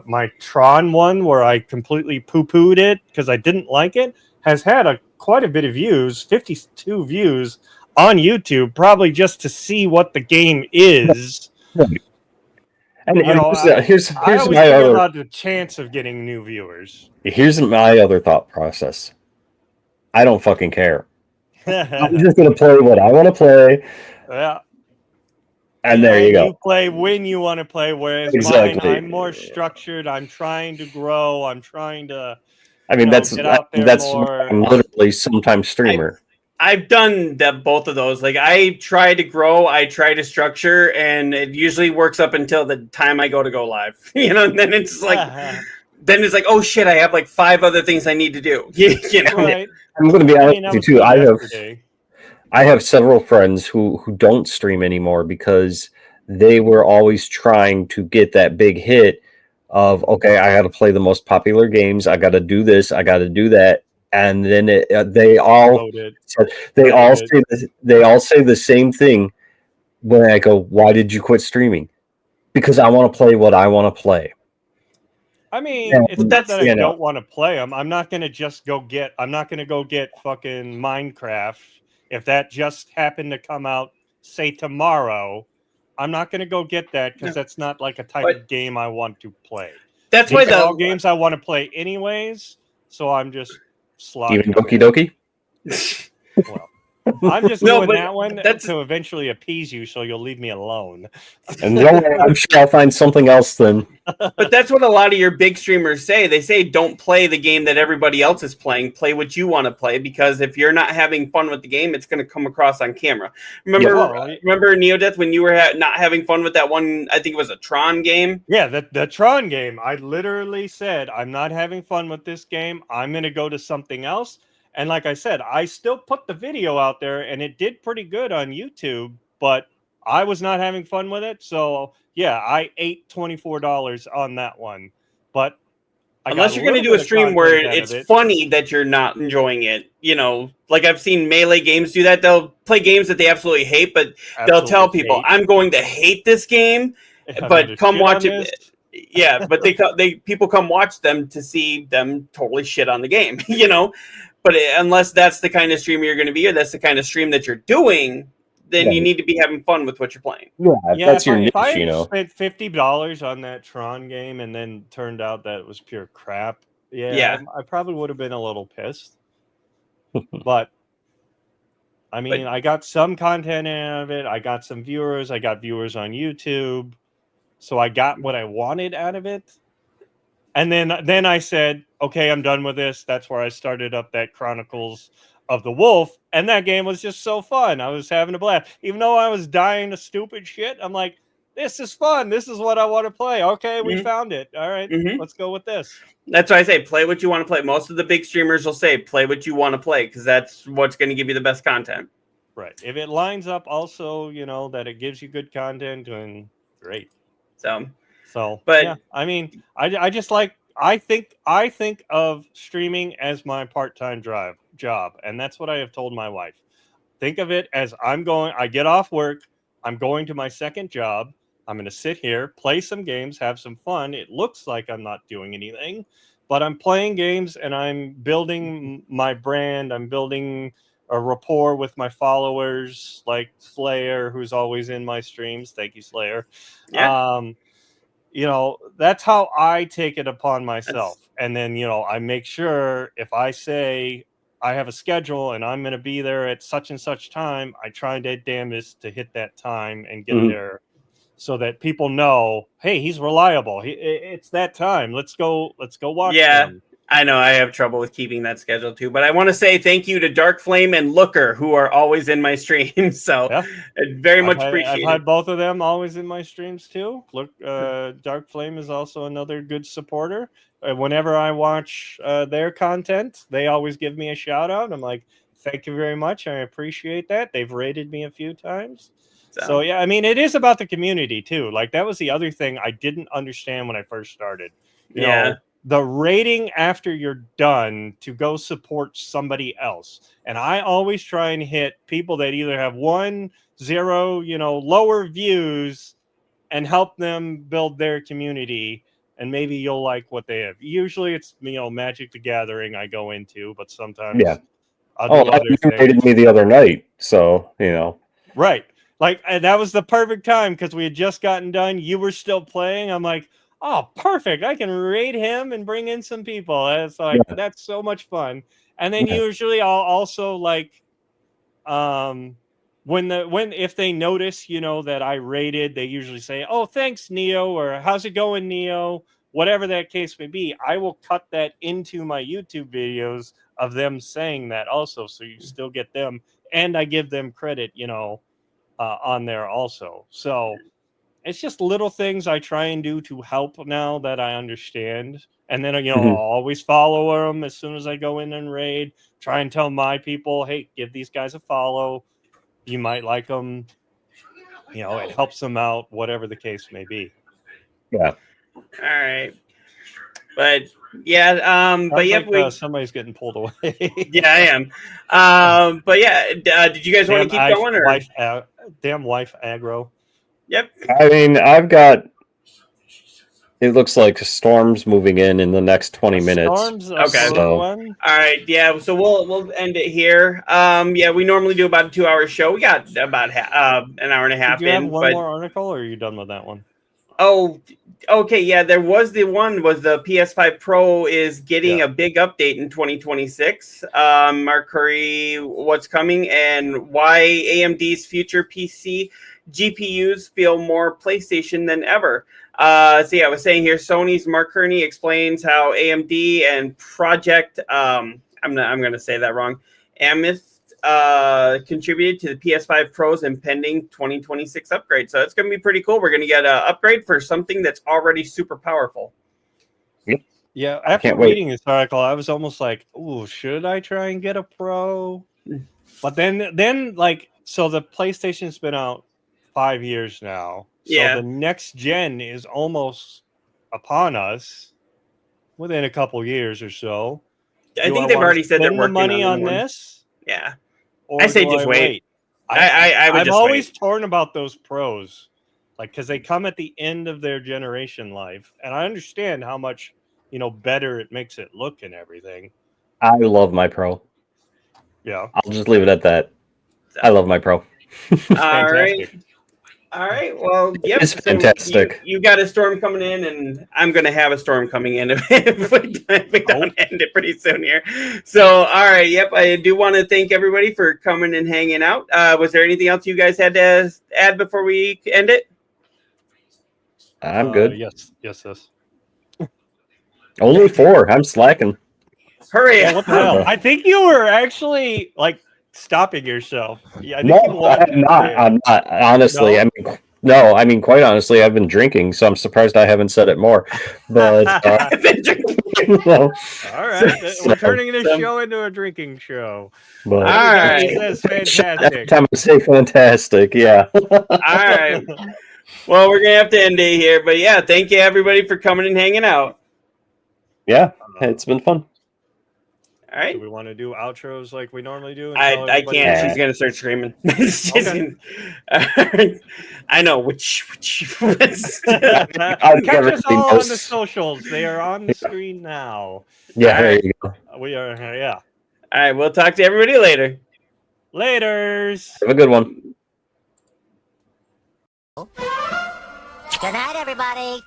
my Tron one where I completely poo-pooed it because I didn't like it has had quite a bit of views, 52 views on YouTube, probably just to see what the game is. And You know, I here's always my think other about the chance of getting new viewers. thought process. I don't fucking care. I'm Yeah. just gonna play what I want to play, and there you And go. you play when you want to play, whereas mine, Exactly. I'm more structured. I'm trying to grow. I'm trying to, I mean, get out there that's why more. I'm literally sometimes I streamer. I've done that, both of those. Like I try to grow, I try to structure, and it usually works up until the time I go live. And then it's like, oh shit, I have like 5 other things I need to do. Right. I'm going to be I honest mean, I with you was too. good yesterday. I have several friends who don't stream anymore because they were always trying to get that big hit of, okay, I got to play the most popular games, I got to do this, I got to do that, and then Promote it. Brand it. they all say the same thing when I go, why did you quit streaming? Because I want to play what I want to play. I mean, And, it's not that I you know, don't want to play them. I'm not going to just go get. I'm not going to go get fucking Minecraft if that just happened to come out, say tomorrow. I'm not going to go get that because that's not like a type But of game I want to play. that's why These are all games I want to play anyways. So I'm just even slotting Doki them Doki. in. Well, I'm just No, doing but that one that's to eventually appease you, so you'll leave me alone. And don't worry, I'm sure I'll find something else then. but that's what a lot of your big streamers say. They say don't play the game that everybody else is playing. Play what you want to play, because if you're not having fun with the game, it's going to come across on camera. Remember neo-deth when you were not having fun with that one? I think it was a Tron game. Yeah, the Tron game. I literally said, I'm not having fun with this game. I'm going to go to something else. And like I said, I still put the video out there and it did pretty good on YouTube, but I was not having fun with it. So yeah, I ate $24 on that one. But Unless you're going to do a stream where it's funny that you're not enjoying it. Like I've seen Melee games do that. They'll play games that they absolutely hate, but they'll tell people, I'm going to hate this game, but come watch it. Yeah, but people come watch them to see them totally shit on the game, But unless that's the kind of streamer you're going to be, or that's the kind of stream that you're doing, then you need to be having fun with what you're playing. Yeah, that's your niche, if I had spent $50 on that Tron game and then turned out that it was pure crap, I probably would have been a little pissed. But I mean, I got some content out of it. I got some viewers. I got viewers on YouTube, so I got what I wanted out of it. And then I said, okay, I'm done with this. That's where I started up that Chronicles of the wolf, and that game was just so fun. I was having a blast. Even though I was dying to stupid shit, I'm like, this is fun. This is what I want to play. Okay, we found it. All right, let's go with this. That's why I say play what you want to play. Most of the big streamers will say play what you want to play because that's what's going to give you the best content. Right. If it lines up also, that it gives you good content, and great. So but yeah, I mean, I just like, I think of streaming as my part-time job, and that's what I have told my wife. Think of it as I get off work, I'm going to my second job. I'm going to sit here, play some games, have some fun. It looks like I'm not doing anything, but I'm playing games and I'm building my brand. I'm building a rapport with my followers, like Slayer, who's always in my streams. Thank you, Slayer. Yeah. That's how I take it upon myself. And then, I make sure if I say I have a schedule and I'm going to be there at such and such time, I try to damnedest to hit that time and get there so that people know, hey, he's reliable. It's that time. Let's go watch them. I know I have trouble with keeping that schedule too, but I want to say thank you to Dark Flame and Looker who are always in my streams. So very much appreciate it. I've had both of them always in my streams too. Look, Dark Flame is also another good supporter. Whenever I watch their content, they always give me a shout out. I'm like, thank you very much. I appreciate that. They've rated me a few times. So yeah, I mean, it is about the community too. Like that was the other thing I didn't understand when I first started. You know, the rating after you're done to go support somebody else. And I always try and hit people that either have 1, 0, lower views and help them build their community. And maybe you'll like what they have. Usually it's, Magic the Gathering I go into, but sometimes you rated me the other night. So, Right. Like that was the perfect time because we had just gotten done. You were still playing. I'm like, oh, perfect. I can raid him and bring in some people. And it's like, that's so much fun. And then usually I'll also like, if they notice, that I rated, they usually say, oh, thanks, Neo, or how's it going, Neo? Whatever that case may be, I will cut that into my YouTube videos of them saying that also. So you still get them and I give them credit, on there also. So it's just little things I try and do to help now that I understand. And then, I'll always follow them as soon as I go in and raid. Try and tell my people, hey, give these guys a follow. You might like them. It helps them out, whatever the case may be. Yeah. All right. But yeah, somebody's getting pulled away. Yeah, I am. But yeah, did you guys want to keep going? Or? Damn wife aggro. Yep. I mean, it looks like storms moving in the next 20 minutes. Storms. Okay. So. All right. Yeah. So we'll end it here. Yeah, we normally do about a 2-hour show. We got about an hour and a half. Did you have one more article, or are you done with that one? Oh, okay. Yeah, there was the PS5 Pro is getting a big update in 2026. Mark Curry, what's coming and why AMD's future PC GPUs feel more PlayStation than ever. I was saying here, Sony's Mark Kearney explains how AMD and Project, I'm going to say that wrong, Amethyst, contributed to the PS5 Pro's impending 2026 upgrade. So it's going to be pretty cool. We're going to get an upgrade for something that's already super powerful. Yeah, after reading this article, I was almost like, "Ooh, should I try and get a Pro?" But then like, so the PlayStation's been out 5 years now. So the next gen is almost upon us within a couple years or so. I think they've already said they're working money on this. Yeah. Or I say just wait. I'm always torn about those Pros, like, because they come at the end of their generation life, and I understand how much better it makes it look and everything. I love my Pro. Yeah, I'll just leave it at that. I love my Pro. All right. Well, yep. It's fantastic. You got a storm coming in, and I'm going to have a storm coming in if we don't end it pretty soon here. So, all right. Yep. I do want to thank everybody for coming and hanging out. Was there anything else you guys had to add before we end it? I'm good. Yes. Only 4. I'm slacking. Hurry Yeah, up. what the hell? I think you were actually like stopping yourself. Yeah, I think No, you wanted I'm not. to. I'm not. Honestly, No? I mean, no. I mean, quite honestly, I've been drinking, so I'm surprised I haven't said it more. But I've been drinking. no. All right, So, we're turning this some- show into a drinking show. but Every All time he right. says every fantastic. time I say fantastic, yeah. All right. Well, we're gonna have to end it here, but yeah, thank you everybody for coming and hanging out. Yeah, it's been fun. All right. Do we want to do outros like we normally do? And I tell everybody can't. where- She's gonna start screaming. She's Okay. gonna- I know which. I'll Catch us everybody all on the knows. socials. They are on the screen now. Yeah, All there right. you go. We are, yeah. All right. We'll talk to everybody later. Laters. Have a good one. Good night, everybody.